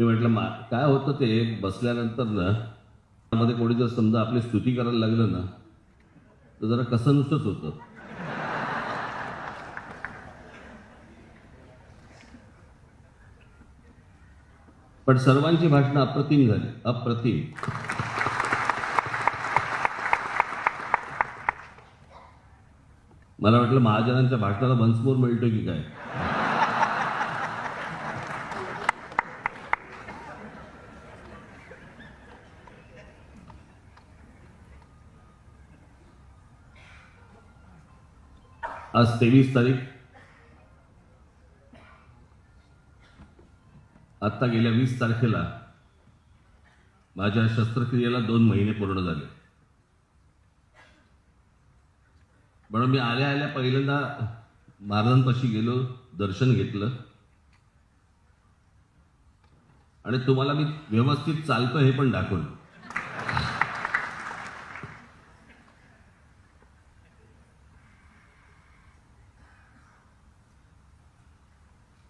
मी म्हटलं काय होतं ते बसल्यानंतर ना मध्ये कोणी जर समजा आपली स्तुती करायला लागलं ना तर जरा कसं नुसतंच होतं. पण सर्वांची भाषणं अप्रतिम झाली, अप्रतिम. मला वाटलं महाजनांच्या भाषणाला वन्स मिळतो की काय. आज 23 तारीख. आत्ता गेल्या 20 तारखेला माझ्या शस्त्रक्रियेला 2 महिने पूर्ण झाले. म्हणून मी आल्या आल्या पहिल्यांदा महाराजांपाशी गेलो, दर्शन घेतलं आणि तुम्हाला मी व्यवस्थित चालतो हे पण दाखवलं.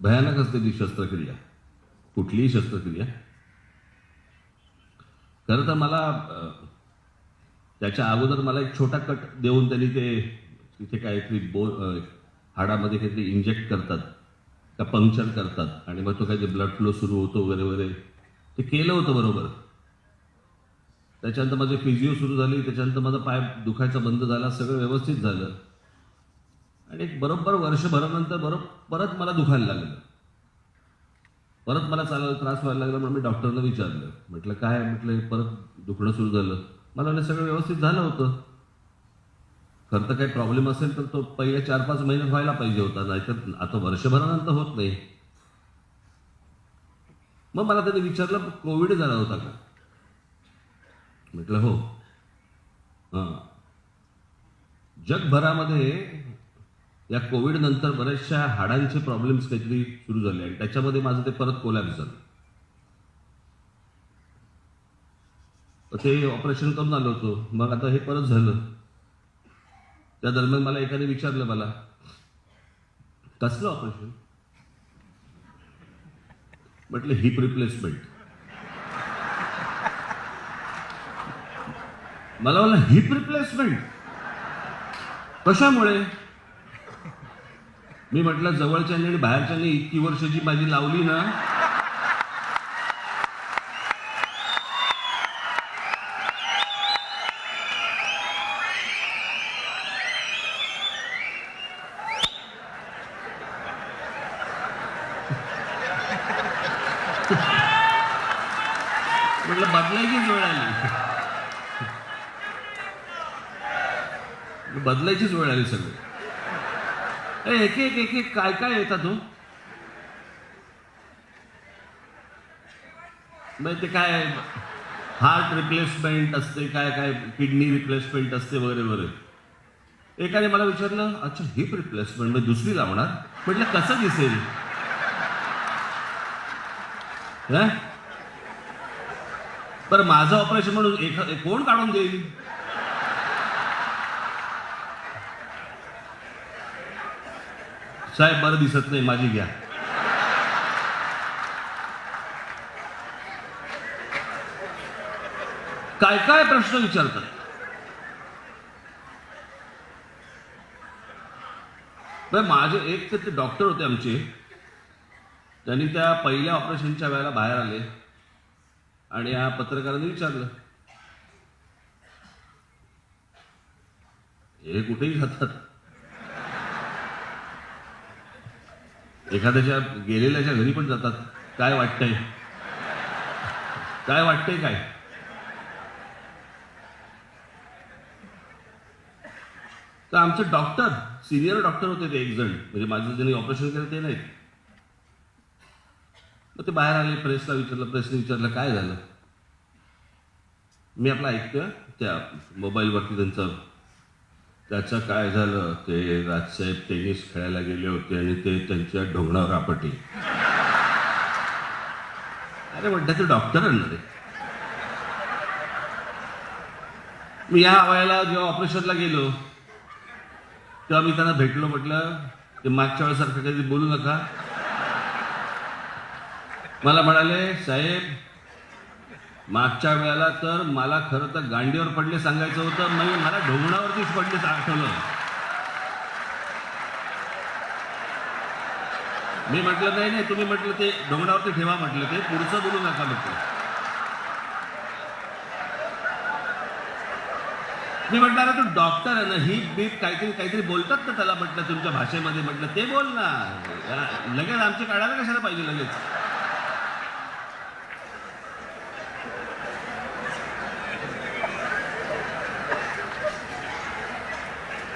भयानक असते ती शस्त्रक्रिया, कुठलीही शस्त्रक्रिया. खरं तर मला त्याच्या अगोदर मला एक छोटा कट देऊन त्यांनी ते तिथे काहीतरी हाडामध्ये काहीतरी इंजेक्ट करतात का पंक्चर करतात आणि मग तो काहीतरी ब्लड फ्लो सुरू होतो वगैरे वगैरे, ते केलं होतं बरोबर. त्याच्यानंतर माझी फिजिओ सुरू झाली, त्याच्यानंतर माझा पाय दुखायचा बंद झाला, सगळं व्यवस्थित झालं. आणि एक बरोबर वर्षभरानंतर परत मला दुखायला लागलं, परत मला चालायला त्रास व्हायला लागला. म्हणून मी डॉक्टरला विचारलं, म्हटलं काय, म्हटलं परत दुखणं सुरू झालं. मला वाटलं सगळं व्यवस्थित झालं होतं. खरं तर काही प्रॉब्लेम असेल तर तो पहिल्या 4-5 महिन्यात व्हायला पाहिजे होता, नाहीतर आता वर्षभरानंतर होत नाही. मग मला त्यांनी विचारलं कोविड झाला होता का. म्हटलं हो. हां, जगभरामध्ये या कोविड नंतर बऱ्याचशा हाडांचे प्रॉब्लेम्स काहीतरी सुरू झाले आणि त्याच्यामध्ये माझं ते परत कोलॅप्स झालं. ते ऑपरेशन करून आलो होतो, मग आता हे परत झालं. त्या दरम्यान मला एकाने विचारलं, मला कसलं ऑपरेशन. म्हटलं हिप रिप्लेसमेंट. मला म्हणलं हिप रिप्लेसमेंट कशामुळे. मी म्हटलं जवळच्यानी आणि बाहेरच्यानी इतकी वर्ष जी माझी लावली ना, म्हटलं बदलायचीच वेळ आली, बदलायचीच वेळ आली. सगळे एक एक एक एक काय काय येतात हो. मग ते काय हार्ट रिप्लेसमेंट असते, काय काय किडनी रिप्लेसमेंट असते वगैरे वगैरे. एकाने मला विचारलं, अच्छा हिप रिप्लेसमेंट मग दुसरी लावणार. म्हटलं कसं दिसेल. बरं माझं ऑपरेशन म्हणून कोण काढून देईल. साहेब बरं दिसत नाही, माझी घ्या. काय काय प्रश्न विचारतात. माझे एक तर ते डॉक्टर होते आमचे, त्यांनी त्या पहिल्या ऑपरेशनच्या वेळेला बाहेर आले आणि या पत्रकारांनी विचारलं, हे कुठेही जातात, एखाद्याच्या गेलेल्याच्या घरी पण जातात, काय वाटतंय, काय वाटतंय काय. तर आमचे डॉक्टर, सिनियर डॉक्टर होते ते एक जण, म्हणजे माझं ज्यांनी ऑपरेशन केलं ते नाहीत. मग ते बाहेर आले, प्रेसला विचारलं, प्रेसने विचारलं काय झालं. मी आपलं ऐकतोय त्या मोबाईलवरती त्याचं काय झालं, ते राजसाहेब टेनिस खेळायला गेले होते आणि ते त्यांच्या ढोंगणावर आपटले. अरे म्हटलं ते डॉक्टर आणणार आहे. मी या वयाला जेव्हा ऑपरेशनला गेलो तेव्हा मी त्यांना भेटलो, म्हटलं ते मागच्या वेळेसारखं कधी बोलू नका, मला म्हणाले, साहेब मागच्या वेळेला तर मला खरं तर गांडीवर पडले सांगायचं होतं, मला ढोंगणावरतीच पडले आठवलं. मी म्हटलं नाही नाही, तुम्ही म्हटलं ते ढोंगणावरती ठेवा, म्हटलं ते पुढचं बोलू नका म्हटलं. मी म्हटलं अरे तू डॉक्टर आहे ना, ही बीप काहीतरी काहीतरी बोलतात ना त्याला, म्हटलं तुमच्या भाषेमध्ये, म्हटलं ते बोल ना, लगेच आमची काढायला कशाला पाहिजे लगेच.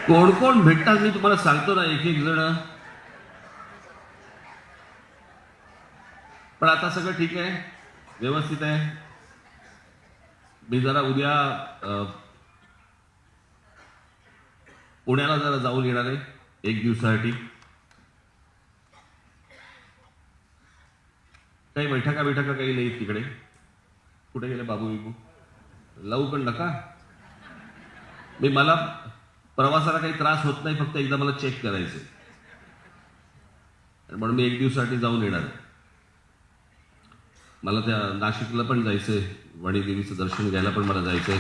कोण कोण भेटतात मी तुम्हाला सांगतो ना, एक एक जण. पण आता सगळं ठीक आहे, व्यवस्थित आहे. मी जरा उद्या पुण्याला जरा जाऊन येणार आहे 1 दिवसासाठी. काही बैठका काही नाही तिकडे. कुठे गेले बाबू बिबू, लावू पण नका. मला प्रवासाला काही त्रास होत नाही, फक्त एकदा मला चेक करायचं म्हणून मी 1 दिवसासाठी जाऊन येणार आहे. मला त्या नाशिकला पण जायचंय, वाणी देवीचं दर्शन घ्यायला पण मला जायचंय.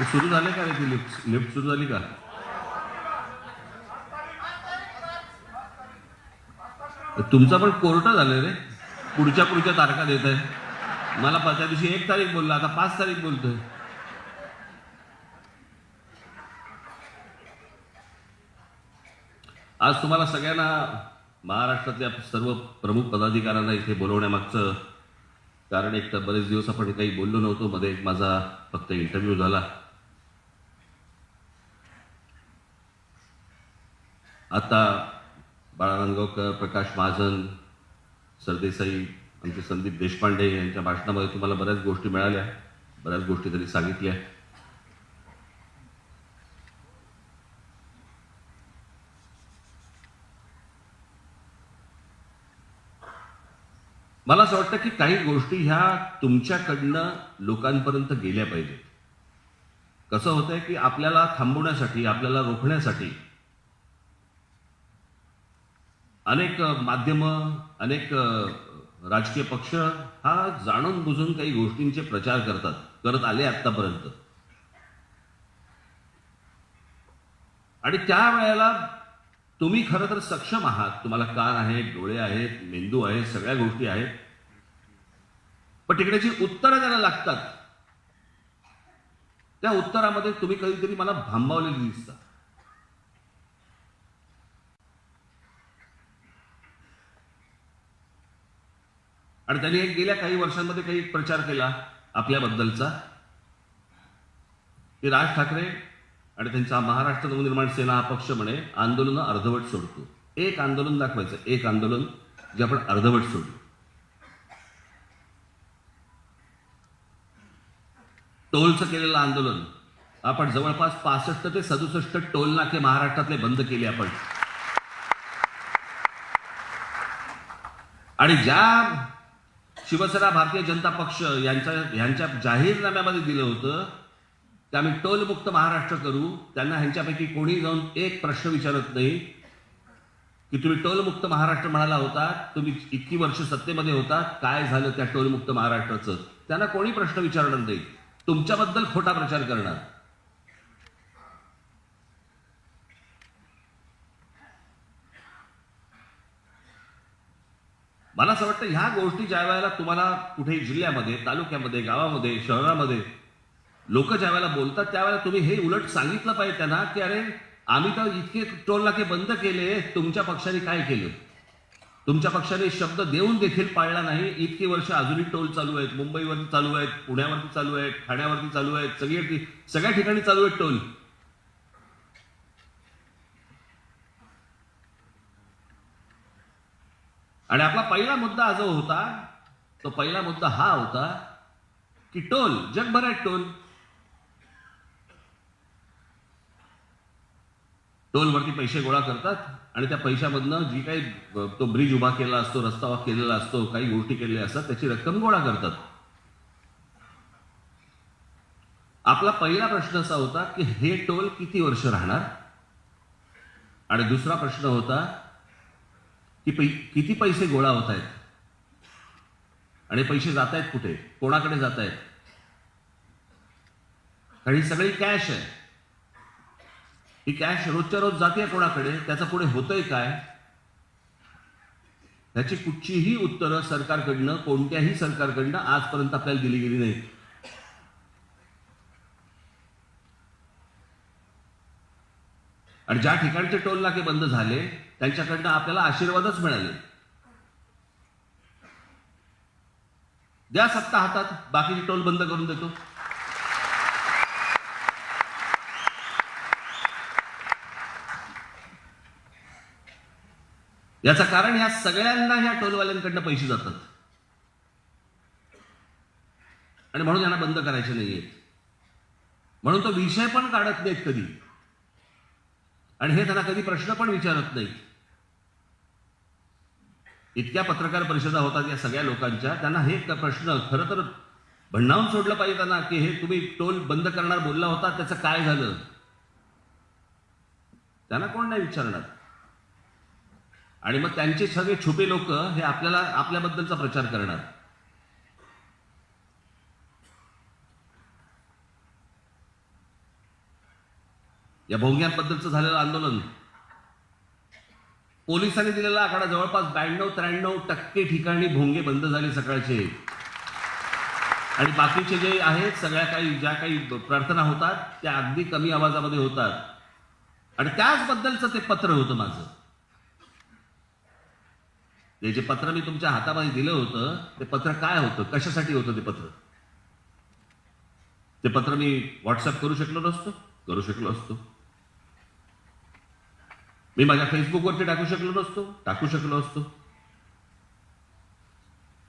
सुरू झाले का रे ती लिफ्ट सुरू झाली का? तुमचा पण कोर्ट झालं रे, पुढच्या तारखा देत आहे. मला त्या दिवशी 1 तारीख बोलला, आता 5 तारीख बोलतोय. आज तुम्हाला सगळ्यांना, महाराष्ट्रातल्या सर्व प्रमुख पदाधिकाऱ्यांना इथे बोलवण्यामागचं कारण, एक तर बरेच दिवस आपण काही बोललो नव्हतो. मध्ये एक माझा फक्त इंटरव्ह्यू झाला. आता बाळा नांदगावकर, प्रकाश महाजन, सरदेसाई, आमचे संदीप देशपांडे यांच्या भाषणामध्ये तुम्हाला बऱ्याच गोष्टी मिळाल्या, बऱ्याच गोष्टी तरी सांगितल्या. मला असं वाटतं की काही गोष्टी ह्या तुमच्याकडनं लोकांपर्यंत गेल्या पाहिजेत. कसं होतंय की आपल्याला थांबवण्यासाठी, आपल्याला रोखण्यासाठी अनेक माध्यमं, अनेक राजकीय पक्ष हा जाणून बुजून काही गोष्टींचे प्रचार करत आले आतापर्यंत. आणि त्या वेळेला तुम्ही खरं तर सक्षम आहात, तुम्हाला कान आहेत, डोळे आहेत, मेंदू आहे, सगळ्या गोष्टी आहेत. पण तिकडे जी उत्तरं द्यायला लागतात, त्या उत्तरामध्ये तुम्ही कधीतरी मला भांबावलेली दिसता. आणि त्यांनी गेल्या काही वर्षांमध्ये काही प्रचार केला आपल्याबद्दलचा, की राज ठाकरे आणि त्यांचा महाराष्ट्र नवनिर्माण सेना हा पक्ष म्हणे आंदोलनं अर्धवट सोडतो. एक आंदोलन दाखवायचं, एक आंदोलन जे आपण अर्धवट सोडलं. टोलचं केलेलं आंदोलन आपण जवळपास 65 ते 67 टोल नाके महाराष्ट्रातले बंद केले आपण. आणि ज्या शिवसेना, भारतीय जनता पक्ष यांच्या जाहीरनाम्यामध्ये दिलं होतं की आम्ही टोलमुक्त महाराष्ट्र करू, त्यांना ह्यांच्यापैकी कोणी जाऊन एक प्रश्न विचारत नाही की तुम्ही टोलमुक्त महाराष्ट्र म्हणाला होता, तुम्ही इतकी वर्ष सत्तेमध्ये होता, काय झालं त्या टोलमुक्त महाराष्ट्राचं? त्यांना कोणी प्रश्न विचारणार नाही, तुमच्याबद्दल खोटा प्रचार करणार. मला असं वाटतं ह्या गोष्टी ज्या वेळेला तुम्हाला कुठेही जिल्ह्यामध्ये, तालुक्यामध्ये, गावामध्ये, शहरामध्ये लोक ज्या वेळेला बोलतात, त्यावेळेला तुम्ही हे उलट सांगितलं पाहिजे त्यांना की अरे आम्ही तर इतके टोल नाके बंद केले, तुमच्या पक्षाने काय केलं? तुमच्या पक्षाने शब्द देऊन देखील पाळला नाही. इतकी वर्ष अजूनही टोल चालू आहेत, मुंबईवरती चालू आहेत, पुण्यावरती चालू आहेत, ठाण्यावरती चालू आहेत, सगळ्या ठिकाणी चालू आहेत टोल. आणि आपला पहिला मुद्दा जो होता, तो पहिला मुद्दा हा होता की टोल, जगभर आहेत टोल. टोलवरती पैसे गोळा करतात आणि त्या पैशामधनं जी काही तो ब्रिज उभा केला असतो, रस्ता केलेला असतो, काही गोष्टी केलेल्या असतात, त्याची रक्कम गोळा करतात. आपला पहिला प्रश्न असा होता की हे टोल किती वर्ष राहणार? आणि दुसरा प्रश्न होता की किती पैसे गोळा होत आहेत आणि पैसे जात आहेत कुठे, कोणाकडे जात आहेत. कारण ही सगळी कॅश आहे. ही कॅश रोजच्या रोज जाते कोणाकडे, त्याचं पुढे होतंय काय, त्याची कुठचीही उत्तरं सरकारकडनं, कोणत्याही सरकारकडनं आजपर्यंत आपल्याला दिली गेली नाही. आणि ज्या ठिकाणचे टोल नाके बंद झाले त्यांच्याकडनं आपल्याला आशीर्वादच मिळाले. द्या सत्ता हातात, बाकीचे टोल बंद करून देतो. याचं कारण ह्या सगळ्यांना ह्या टोलवाल्यांकडनं पैसे जातात आणि म्हणून यांना बंद करायचे नाहीयेत. म्हणून तो विषय पण काढत नाहीत कधी, आणि हे त्यांना कधी प्रश्न पण विचारत नाहीत. इतक्या पत्रकार परिषदा होतात या सगळ्या लोकांच्या, त्यांना हे प्रश्न खरं तर भन्नावून सोडलं पाहिजे त्यांना, की हे तुम्ही टोल बंद करणार बोलला होता, त्याचं काय झालं. त्यांना कोण नाही विचारणार. आणि मग त्यांचे सगळे छुपे लोक हे आपल्याबद्दलचा प्रचार करणार. या भोंग्यांबद्दलचं झालेलं आंदोलन, पोलिसांनी दिलेला आकडा जवळपास 92-93% ठिकाणी भोंगे बंद झाले सकाळचे. आणि बाकीचे जे आहेत ज्या काही प्रार्थना होतात त्या अगदी कमी आवाजामध्ये होतात. आणि त्याचबद्दलचं ते पत्र होतं माझं. जे पत्र मी तुमच्या हातामध्ये दिलं होतं ते पत्र काय होतं, कशासाठी होतं ते पत्र. ते पत्र मी व्हॉट्सअप करू शकलो असतो. मी माझ्या फेसबुकवरती टाकू शकलो असतो.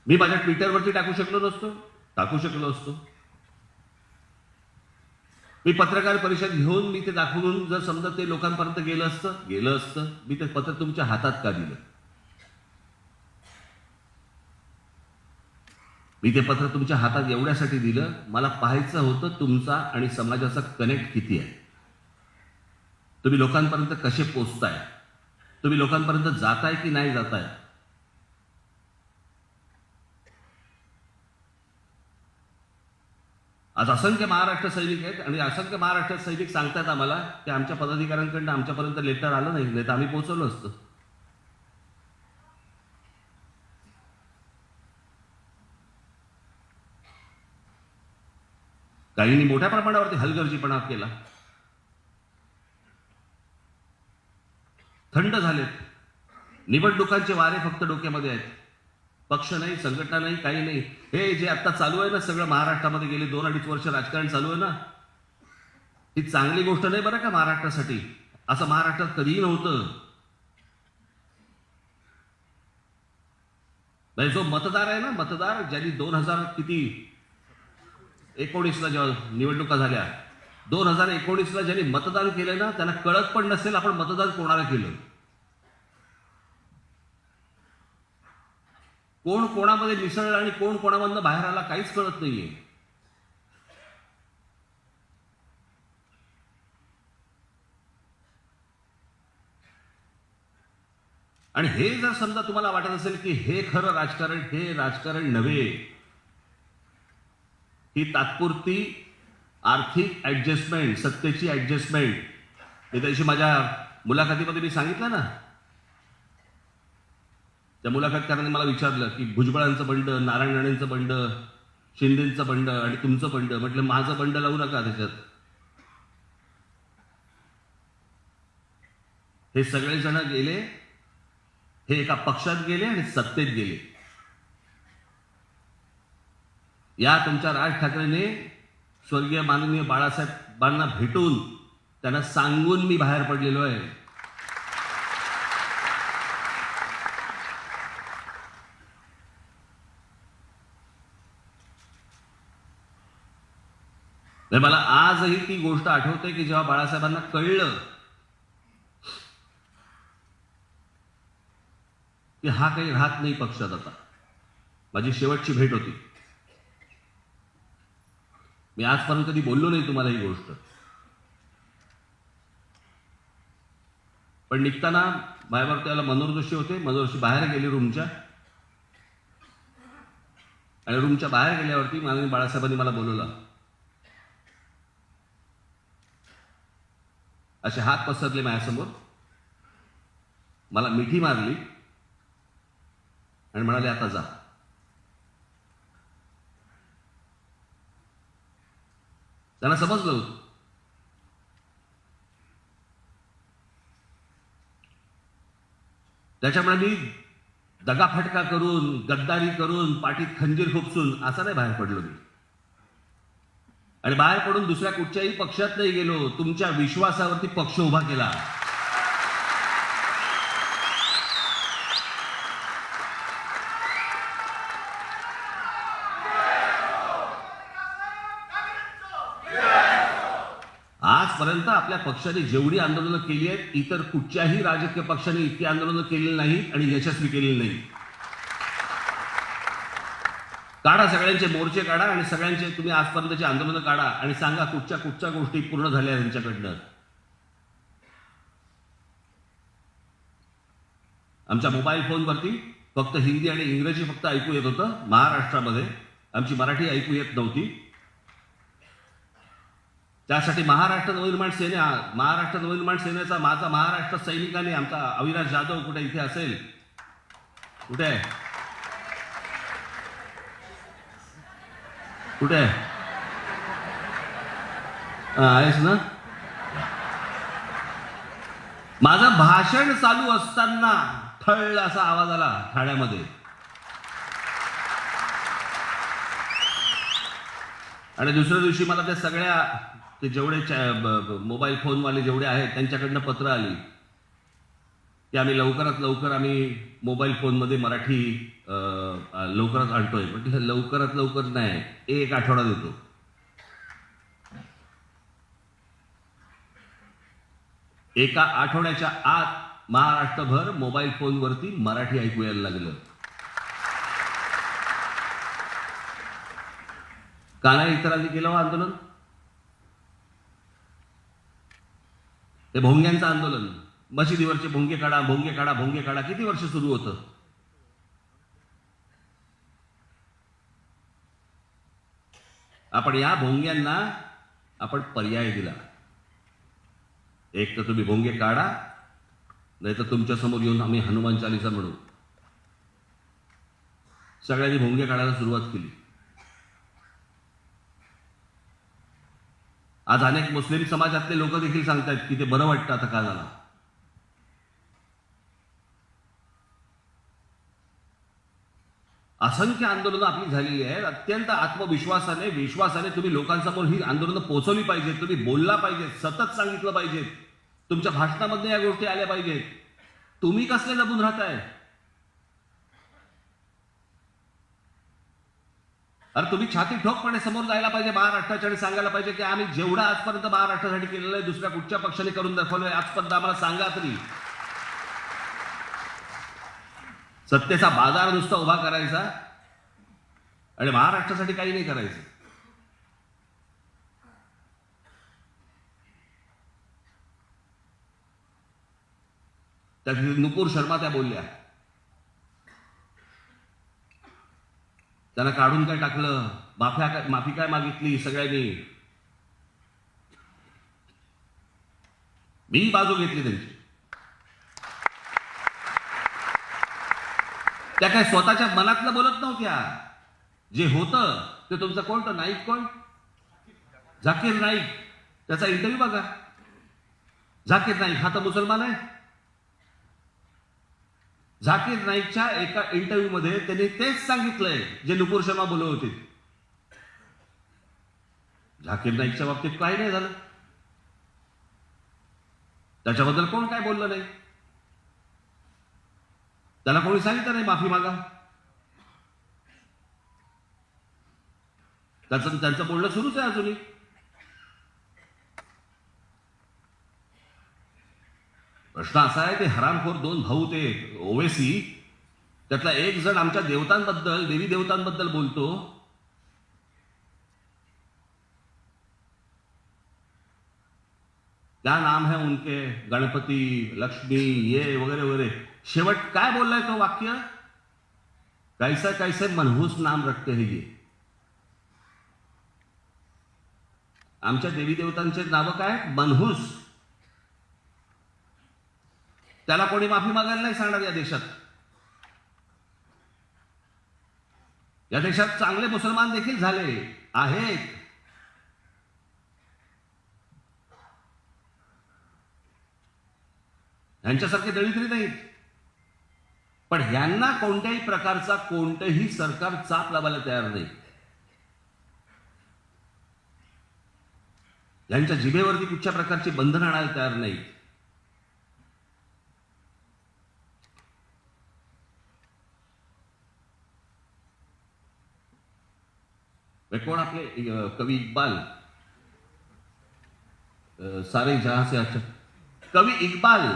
मी माझ्या ट्विटरवरती टाकू शकलो असतो. मी पत्रकार परिषद घेऊन मी ते दाखवून जर समजा ते लोकांपर्यंत गेलं असतं, मी ते पत्र तुमच्या हातात का दिलं. मी ते पत्र तुमच्या हातात एवढ्यासाठी दिलं, मला पाहायचं होतं तुमचा आणि समाजाचा कनेक्ट किती आहे. तुम्ही लोकांपर्यंत कसे पोचताय, तुम्ही लोकांपर्यंत जाताय की नाही जाताय. आज असंख्य महाराष्ट्र सैनिक आहेत आणि असंख्य महाराष्ट्र सैनिक सांगतात आम्हाला की आमच्या पदाधिकाऱ्यांकडनं आमच्यापर्यंत लेटर आलं नाही तर आम्ही पोहोचवलं असतं. काहींनी मोठ्या प्रमाणावरती हलगर्जीपणा केला. थंड झालेत. निवडणुकांचे वारे फक्त डोक्यामध्ये आहेत. पक्ष नाही, संघटना नाही, काही नाही. हे जे आता चालू आहे ना सगळं महाराष्ट्रामध्ये गेले 2-2.5 वर्ष राजकारण चालू आहे ना, ही चांगली गोष्ट नाही बरं का महाराष्ट्रासाठी. असं महाराष्ट्रात कधीही नव्हतं. जो मतदार आहे ना, मतदार ज्यांनी 2019ला जेव्हा निवडणुका झाल्या, 2019ला ज्यांनी मतदान केलं ना त्यांना कळत पण नसेल आपण मतदान कोणाला केलं. कोण कोणामध्ये मिसळलं आणि कोण कोणामधनं बाहेर आला काहीच कळत नाहीये. आणि हे जर समजा तुम्हाला वाटत असेल की हे खरं राजकारण, हे राजकारण नव्हे, ही तात्पुरती आर्थिक ऍडजस्टमेंट, सत्तेची ऍडजस्टमेंट. त्या दिवशी माझ्या मुलाखतीमध्ये मी सांगितलं ना, त्या मुलाखतकारांनी मला विचारलं की भुजबळांचं बंड, नारायण राणेंचं बंड, शिंदेचं बंड आणि तुमचं बंड. म्हटलं माझं बंड लावू नका त्याच्यात. हे सगळेजण गेले, हे एका पक्षात गेले आणि सत्तेत गेले. या तुमच्या राज ठाकरेने स्वर्गीय माननीय बाळासाहेबांना भेटून त्यांना सांगून मी बाहेर पडलेलो आहे. मला आजही ती गोष्ट आठवते की जेव्हा बाळासाहेबांना कळलं की हा काही राहत नाही पक्षात आता. माझी शेवटची भेट होती. मी आजपर्यंत कधी बोललो नाही तुम्हाला ही गोष्ट, पण निघताना माझ्यावर त्याला मनोहर जोशी होते. मनोहर जोशी बाहेर गेले रूमच्या, आणि रूमच्या बाहेर गेल्यावरती माननीय बाळासाहेबांनी मला बोलवलं. असे हात पसरले माझ्यासमोर, मला मिठी मारली आणि म्हणाले आता जा. त्यांना समजलं होतं त्याच्यामुळे मी दगाफटका करून, गद्दारी करून, पाठीत खंजीर खुपसून असं नाही बाहेर पडलो मी. आणि बाहेर पडून दुसऱ्या कुठच्याही पक्षात नाही गेलो. तुमच्या विश्वासावरती पक्ष उभा केला. आजपर्यंत आपल्या पक्षाने जेवढी आंदोलनं केली आहेत, इतर कुठच्याही राजकीय पक्षाने इतकी आंदोलनं केलेली नाहीत आणि यशस्वी केलेली नाही. काढा, सगळ्यांचे मोर्चे काढा आणि सगळ्यांचे तुम्ही आजपर्यंतची आंदोलनं काढा आणि सांगा कुठच्या गोष्टी पूर्ण झाल्या त्यांच्याकडनं. आमच्या मोबाईल फोनवरती फक्त हिंदी आणि इंग्रजी फक्त ऐकू येत होतं महाराष्ट्रामध्ये. आमची मराठी ऐकू येत नव्हती. त्यासाठी महाराष्ट्र नवनिर्माण सेनेचा माझा महाराष्ट्र सैनिकांनी, आमचा अविनाश जाधव कुठे इथे असेल, कुठे आहे, कुठे आहे, आहेस ना. माझं भाषण चालू असताना ठळ असा आवाज आला ठाण्यामध्ये, आणि दुसऱ्या दिवशी मला त्या सगळ्या ते जेवढे मोबाईल फोनवाले जेवढे आहेत त्यांच्याकडनं पत्र आली की आम्ही लवकरात आम्ही मोबाईल फोनमध्ये मराठी लवकरच आणतोय. म्हटलं लवकरात लवकर नाही, एक आठवडा देतो. एका आठवड्याच्या आत महाराष्ट्रभर मोबाईल फोनवरती मराठी ऐकू यायला लागलं. का नाही इतरांनी केलं आंदोलन? ते भोंग्यांचं आंदोलन, मशिदीवरचे भोंगे काढा, भोंगे काढा, भोंगे काढा, किती वर्ष सुरू होतं. आपण या भोंग्यांना आपण पर्याय दिला. एक तर तुम्ही भोंगे काढा, नाही तर तुमच्या समोर येऊन आम्ही हनुमान चालीसा म्हणू. सगळ्यांनी भोंगे काढायला सुरुवात केली. आज अनेक मुस्लिम समाजातले लोक देखील सांगतात की ते बरं वाटतं आता का झालं. असंख्य आंदोलनं आपली झालेली आहेत. अत्यंत विश्वासाने तुम्ही लोकांसमोर ही आंदोलनं पोहोचवली पाहिजेत. तुम्ही बोलला पाहिजे, सतत सांगितलं पाहिजे, तुमच्या भाषणामध्ये या गोष्टी आल्या पाहिजेत. तुम्ही कसले दबून राहताय? अरे तुम्ही छाती ठोकपणे समोर जायला पाहिजे महाराष्ट्राच्या आणि सांगायला पाहिजे की आम्ही जेवढं आजपर्यंत महाराष्ट्रासाठी केलेलं आहे दुसऱ्या कुठच्या पक्षाने करून दाखवलंय आजपर्यंत आम्हाला सांगा तरी. सत्तेचा बाजार नुसता उभा करायचा आणि महाराष्ट्रासाठी काही नाही करायचं. त्या नुपूर शर्मा त्या बोलल्या, त्यांना काढून काय टाकलं, माफी काय मागितली सगळ्यांनी. मी बाजू घेतली त्यांची. त्या काय स्वतःच्या मनातलं बोलत नव्हत्या. जे होतं ते तुमचं कोणतं नाईक, कोण झाकीर नाईक, त्याचा इंटरव्ह्यू बघा. झाकीर नाईक हा तर मुसलमान आहे. झाकीर नाईकच्या एका इंटरव्ह्यू मध्ये त्यांनी तेच सांगितलंय जे नुपूर शर्मा बोलत होते. झाकीर नाईकच्या बाबतीत काही नाही झालं, त्याच्याबद्दल कोण काय बोललं नाही. त्याला कोणी सांगितलं नाही माफी मागा. त्यांचं बोलणं सुरूच आहे अजूनही. प्रश्न असा आहे, ते हरामखोर दोन भाऊ ते ओवेसी, त्यातला एक जण आमच्या देवतांबद्दल, देवी देवतांबद्दल बोलतो. क्या नाम है उनके, गणपती, लक्ष्मी, ये वगैरे वगैरे. शेवट काय बोललाय तो वाक्य, कैसे कैसे मनहूस नाम रखते हैं ये. आमच्या देवी देवतांचे नावं काय, मनहूस. त्याला कोणी माफी मागायला नाही सांगणार या देशात. या देशात चांगले मुसलमान देखील झाले आहेत. यांच्यासारखे दळिद्री नाहीत. पण ह्यांना कोणत्याही प्रकारचा कोणतेही सरकार चाप लावायला तयार नाही. यांच्या जिभेवरती कुठच्या प्रकारची बंधनं आणायला तयार नाही. कोण आपले कवी इक्बाल, सारे जहां से अच्छा. कवी इक्बाल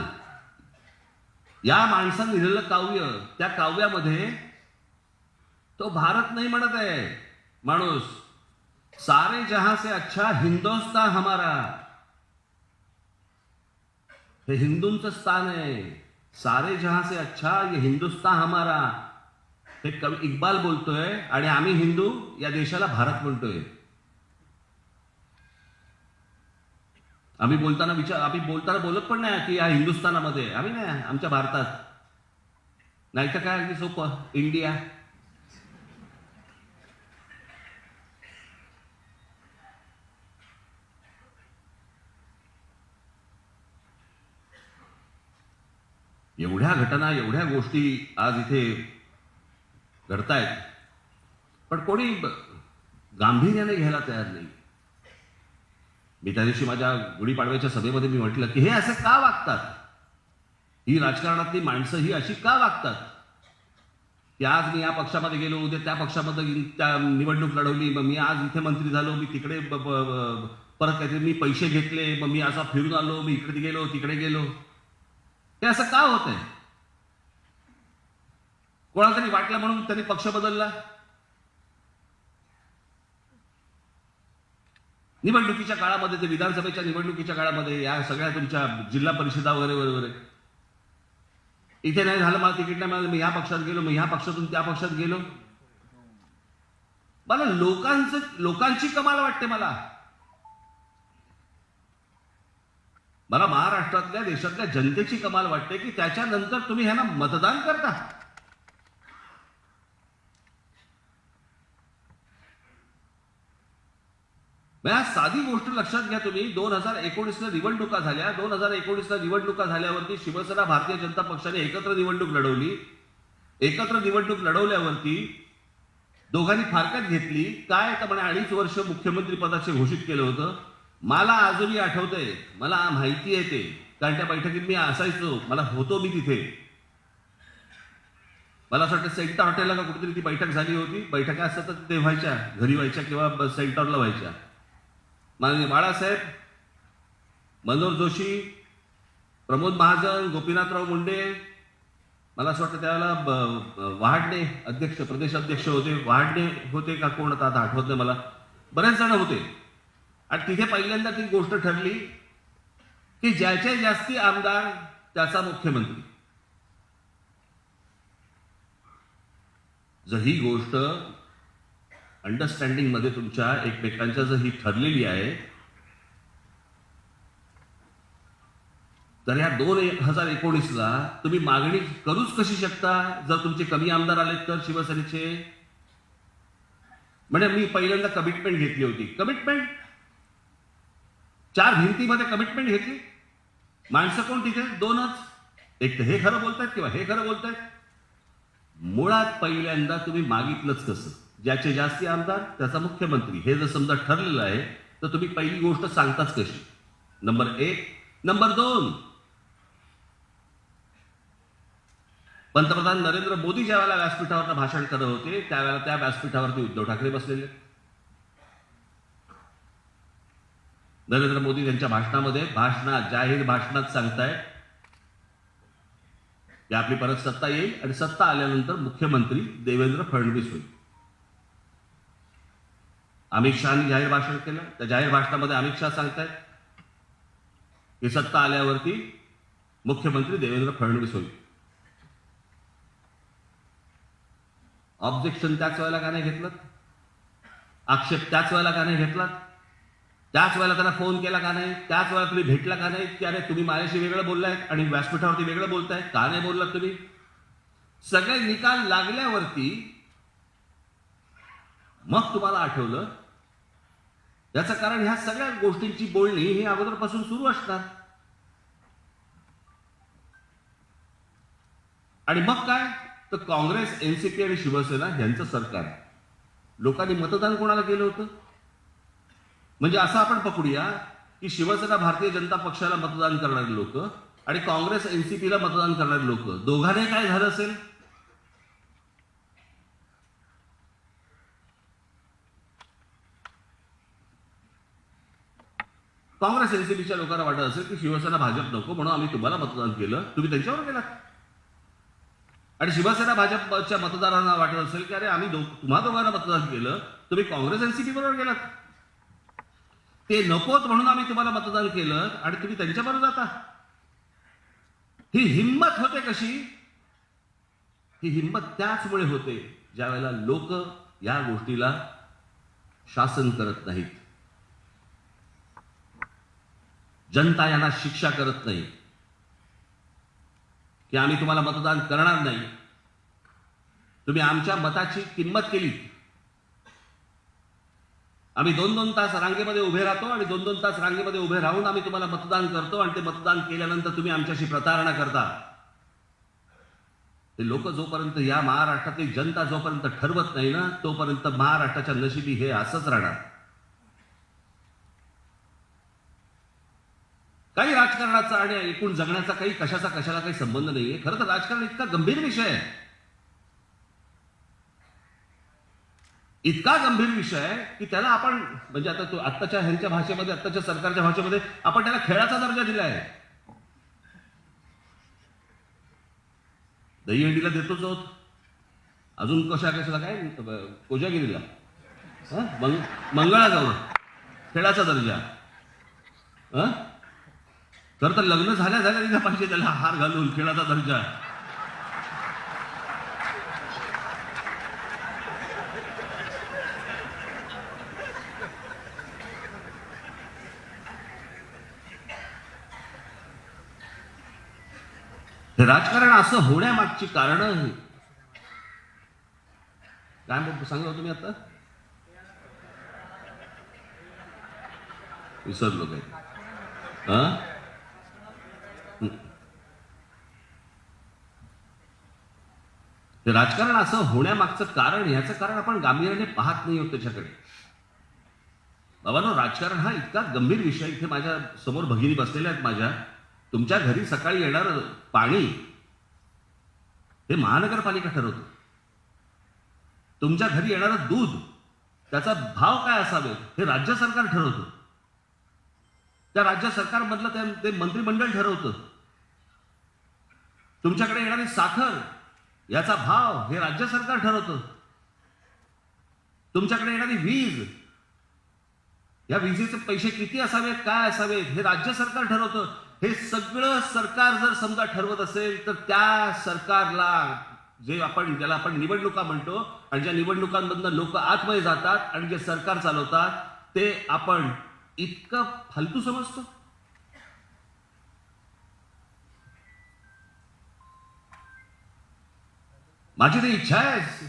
या माणसानं लिहिलेलं काव्य, त्या काव्यामध्ये तो भारत नाही म्हणत आहे माणूस. सारे जहां से अच्छा हिंदुस्तान हमारा. हे हिंदूंचं स्थान आहे. सारे जहां से अच्छा ये हिंदुस्तान हमारा. हे कवी इक्बाल बोलतोय आणि आम्ही हिंदू या देशाला भारत म्हणतोय. आम्ही बोलताना बोलत पण नाही की या हिंदुस्थानामध्ये, आम्ही नाही, आमच्या भारतात. नाही तर काय, अगदी सोपं, इंडिया. एवढ्या घटना, एवढ्या गोष्टी आज इथे घडतायत, पण कोणी गांभीर्याने घ्यायला तयार नाही. मी त्या दिवशी माझ्या गुढीपाडव्याच्या सभेमध्ये मी म्हटलं की हे असे का वागतात, ही राजकारणातली माणसं ही अशी का वागतात, की आज मी या पक्षामध्ये गेलो, उद्या त्या पक्षामध्ये त्या निवडणूक लढवली, मग मी आज इथे मंत्री झालो, मी तिकडे परत काहीतरी मी पैसे घेतले, मग मी असा फिरून आलो, मी इकडे गेलो तिकडे गेलो. हे असं का होत आहे? कोणाला तरी वाटलं म्हणून त्यांनी पक्ष बदलला. निवडणुकीच्या काळामध्ये, ते विधानसभेच्या निवडणुकीच्या काळामध्ये, या सगळ्या तुमच्या जिल्हा परिषदा वगैरे वगैरे, इथे नाही झालं, मला तिकीट नाही मिळालं, मी ह्या पक्षात गेलो, मी ह्या पक्षातून त्या पक्षात गेलो. मला लोकांची कमाल वाटते. मला महाराष्ट्रातल्या, देशातल्या जनतेची कमाल वाटते की त्याच्यानंतर तुम्ही ह्यांना मतदान करता. साधी गोष्ट लक्षात घ्या तुम्ही. 2019ला निवडणुका झाल्या. 2019ला निवडणुका झाल्यावरती शिवसेना, भारतीय जनता पक्षाने एकत्र निवडणूक लढवली. एकत्र निवडणूक लढवल्यावरती दोघांनी फारकत घेतली. काय तर म्हणे 2.5 वर्ष मुख्यमंत्री पदाचे घोषित केलं होतं. मला अजूनही आठवतंय, मला माहिती आहे ते, कारण त्या बैठकीत मी असायचो, मला होतो मी तिथे. मला असं वाटतं सेंटर हॉटेलला का कुठेतरी ती बैठक झाली होती. बैठका असतात तर ते व्हायच्या, घरी व्हायच्या किंवा सेंटरला व्हायच्या. माननीय बाळासाहेब, मनोहर जोशी, प्रमोद महाजन, गोपीनाथराव मुंडे, मला असं वाटतं त्यावेळेला वहाडणे अध्यक्ष, प्रदेश अध्यक्ष होते, वहाडणे होते का कोण आता आठवत नाही मला, बरेच जण होते. आणि तिथे पहिल्यांदा ती गोष्ट ठरली की ज्याचे जास्ती आमदार त्याचा मुख्यमंत्री. जर ही गोष्ट अंडरस्टँडिंग मध्ये तुमच्या एकमेकांच्या जर ही ठरलेली आहे, तर या 2019ला तुम्ही मागणी करूच कशी शकता जर तुमचे कमी आमदार आलेत तर शिवसेनेचे. म्हणजे मी पहिल्यांदा कमिटमेंट घेतली होती. कमिटमेंट 4 भिंतीमध्ये कमिटमेंट घेतली. माणसं कोण तिथे? 2च. एक तर हे खरं बोलतायत किंवा हे खरं बोलतायत. मुळात पहिल्यांदा तुम्ही मागितलंच कसं? ज्याचे जास्ती आमदार त्याचा मुख्यमंत्री. हे जर समजा ठरलेलं आहे तर तुम्ही पहिली गोष्ट सांगताच कशी? नंबर 1. नंबर 2, पंतप्रधान नरेंद्र मोदी ज्या वेळेला व्यासपीठावर भाषण करत होते त्यावेळेला त्या व्यासपीठावरती उद्धव ठाकरे बसलेले. नरेंद्र मोदी त्यांच्या भाषणामध्ये, जाहीर भाषणात सांगतायत की आपली परत सत्ता येईल आणि सत्ता आल्यानंतर मुख्यमंत्री देवेंद्र फडणवीस होईल. अमित शहानी जाहीर भाषण केलं. त्या जाहीर भाषणामध्ये अमित शहा सांगतायत की सत्ता आल्यावरती मुख्यमंत्री देवेंद्र फडणवीस होईल. ऑब्जेक्शन त्याच वेळेला का नाही घेतलं? आक्षेप त्याच वेळेला का नाही घेतला? त्याच वेळेला त्यांना फोन केला का नाही? त्याच वेळेला तुम्ही भेटला का नाही की अरे तुम्ही माझ्याशी वेगळं बोललाय आणि व्यासपीठावरती वेगळं बोलताय, का नाही बोललात तुम्ही? सगळे निकाल लागल्यावरती मग तुम्हाला आठवलं. याचं कारण ह्या सगळ्या गोष्टींची बोलणी ही अगोदरपासून सुरू असणार. आणि मग काय तर काँग्रेस, एनसीपी आणि शिवसेना यांचं सरकार. लोकांनी मतदान कोणाला केलं होतं? म्हणजे असं आपण पकडूया की शिवसेना भारतीय जनता पक्षाला मतदान करणारे लोक आणि काँग्रेस एनसीपीला मतदान करणारे लोक, दोघांनी काय झालं असेल? काँग्रेस एनसीपीच्या लोकांना वाटत असेल की शिवसेना भाजप नको म्हणून आम्ही तुम्हाला मतदान केलं, तुम्ही त्यांच्यावर गेलात. आणि शिवसेना भाजपच्या मतदारांना वाटत असेल की अरे आम्ही तुम्हा दोघांना मतदान केलं, तुम्ही काँग्रेस एनसीपी बरोबर गेलात. ते नकोत म्हणून आम्ही तुम्हाला मतदान केलं आणि तुम्ही त्यांच्याबरोबर जाता. ही हिंमत होते कशी? ही हिंमत त्याचमुळे होते ज्या वेळेला लोक या गोष्टीला शासन करत नाहीत, जनता यांना शिक्षा करत नाही की आम्ही तुम्हाला मतदान करणार नाही, तुम्ही आमच्या मताची किंमत केली. आम्ही 2-2 तास रांगेमध्ये उभे राहतो आणि 2-2 तास रांगेमध्ये उभे राहून आम्ही तुम्हाला मतदान करतो आणि ते मतदान केल्यानंतर तुम्ही आमच्याशी प्रतारणा करता. ते लोक जोपर्यंत या महाराष्ट्रातली जनता जोपर्यंत ठरवत नाही ना तोपर्यंत महाराष्ट्राच्या नशिबी हे असंच राहणार. काही राजकारणाचा आणि एकूण जगण्याचा काही कशाला काही संबंध नाहीये. खरं तर राजकारण इतका गंभीर विषय आहे, इतका गंभीर विषय आहे की त्याला आपण म्हणजे आता तो आत्ताच्या ह्यांच्या भाषेमध्ये, आत्ताच्या सरकारच्या भाषेमध्ये आपण त्याला खेळाचा दर्जा दिला आहे. दहीहंडीला देतोच आहोत, अजून कशाला काय कोजागिरीला मंगळागौर खेळाचा दर्जा. खरं तर लग्न झाल्या दिला पाहिजे त्याला हार घालून खेळाचा दर्जा. हे राजकारण असं होण्यामागची कारण काय सांगत होतो मी आता? विसरलो काय? हे राजकारण असं होण्यामागचं कारण, याचं कारण आपण गांभीर्याने पाहत नाही आहोत त्याच्याकडे. बाबांनो, राजकारण हा इतका गंभीर विषय. इथे माझ्या समोर भगिनी बसलेल्या आहेत माझ्या. तुमच्या घरी सकाळी येणार पाणी हे महानगरपालिका ठरवते. तुमच्या घरी येणारं दूध त्याचा भाव काय असावेत हे राज्य सरकार ठरवतं. त्या राज्य सरकारमधलं ते मंत्रिमंडळ ठरवतं. तुमच्याकडे येणारी साखर याचा भाव हे राज्य सरकार ठरवतं. तुमच्याकडे येणारी वीज, या विजेचे पैसे किती असावेत, काय असावेत हे राज्य सरकार ठरवतं. हे सगळं सरकार जर समजा ठरवत असेल तर त्या सरकारला ज्याला आपण निवडणुका म्हणतो आणि ज्या निवडणुकांमधनं लोक आतमध्ये जातात आणि जे सरकार चालवतात ते आपण इतकं फालतू समजतो. माझी ती इच्छा आहे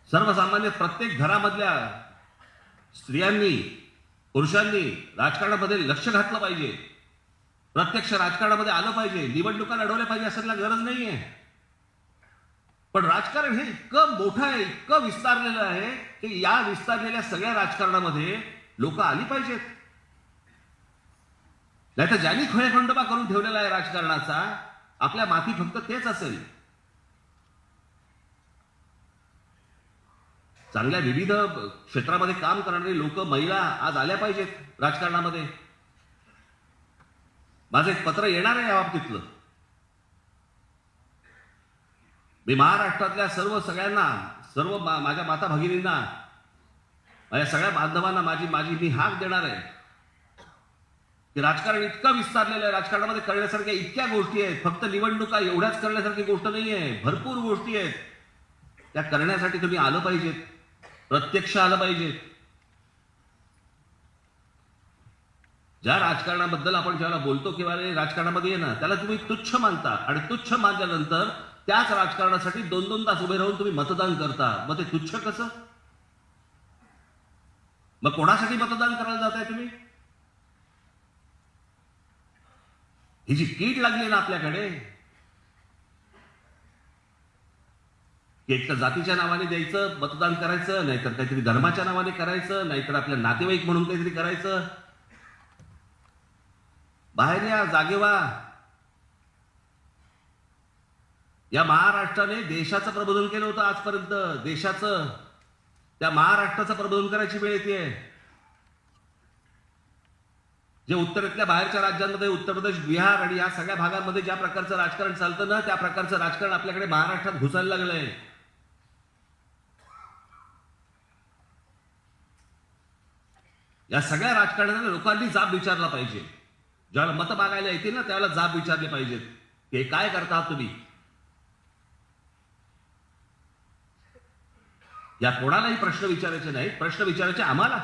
सर्वसामान्य प्रत्येक घरामधल्या स्त्रियांनी, पुरुषांनी राजकारणामध्ये लक्ष घातलं पाहिजे, प्रत्यक्ष राजकारणामध्ये आलं पाहिजे, निवडणुका लढवल्या पाहिजे असं गरज नाहीये. पण राजकारण हे इतकं मोठं आहे, इतकं विस्तारलेलं आहे की या विस्तारलेल्या सगळ्या राजकारणामध्ये लोक आली पाहिजेत. नाहीतर ज्यांनी खंडोबा करून ठेवलेला आहे राजकारणाचा, आपल्या माथी फक्त तेच असेल. चांगल्या विविध क्षेत्रामध्ये काम करणारे लोक, महिला आज आल्या पाहिजेत राजकारणामध्ये. माझं एक पत्र येणार आहे या बाबतीतलं. मी महाराष्ट्रातल्या सगळ्यांना, सर्व माझ्या माता भगिनींना, माझ्या सगळ्या बांधवांना मी हाक देणार आहे की राजकारण इतकं विस्तारलेलं आहे, राजकारणामध्ये करण्यासारख्या इतक्या गोष्टी आहेत, फक्त निवडणुका एवढ्याच करण्यासारखी गोष्ट नाही आहे, भरपूर गोष्टी आहेत. त्या करण्यासाठी तुम्ही आलं पाहिजेत, प्रत्यक्ष आलं पाहिजेत. ज्या राजकारणाबद्दल आपण ज्याला बोलतो किंवा राजकारणामध्ये ये ना, त्याला तुम्ही तुच्छ मानता आणि तुच्छ मानल्यानंतर त्याच राजकारणासाठी 2-2 तास उभे राहून तुम्ही मतदान करता. मग ते तुच्छ कसं? मग कोणासाठी मतदान करायला जाताय तुम्ही? ही जी कीड लागली ना आपल्याकडे, एक तर जातीच्या नावाने द्यायचं, मतदान करायचं, नाहीतर काहीतरी धर्माच्या नावाने करायचं, नाहीतर आपल्या नातेवाईक म्हणून काहीतरी करायचं. बाहेर या, जागे व्हा. या महाराष्ट्राने देशाचं प्रबोधन केलं होतं आजपर्यंत, देशाचं. त्या महाराष्ट्राचं प्रबोधन करायची वेळ येते. जे उत्तरेतल्या बाहेरच्या राज्यांमध्ये, उत्तर प्रदेश, बिहार आणि या सगळ्या भागांमध्ये ज्या प्रकारचं राजकारण चालतं ना, त्या प्रकारचं राजकारण आपल्याकडे महाराष्ट्रात घुसायला लागलंय. या सगळ्या राजकारणाला लोकांनी जाब विचारला पाहिजे. ज्यावेळेला मतं मागायला येतील ना, त्यावेळेला जाब विचारले पाहिजेत की हे काय करता तुम्ही. या कोणालाही प्रश्न विचारायचे नाहीत, प्रश्न विचारायचे आम्हाला.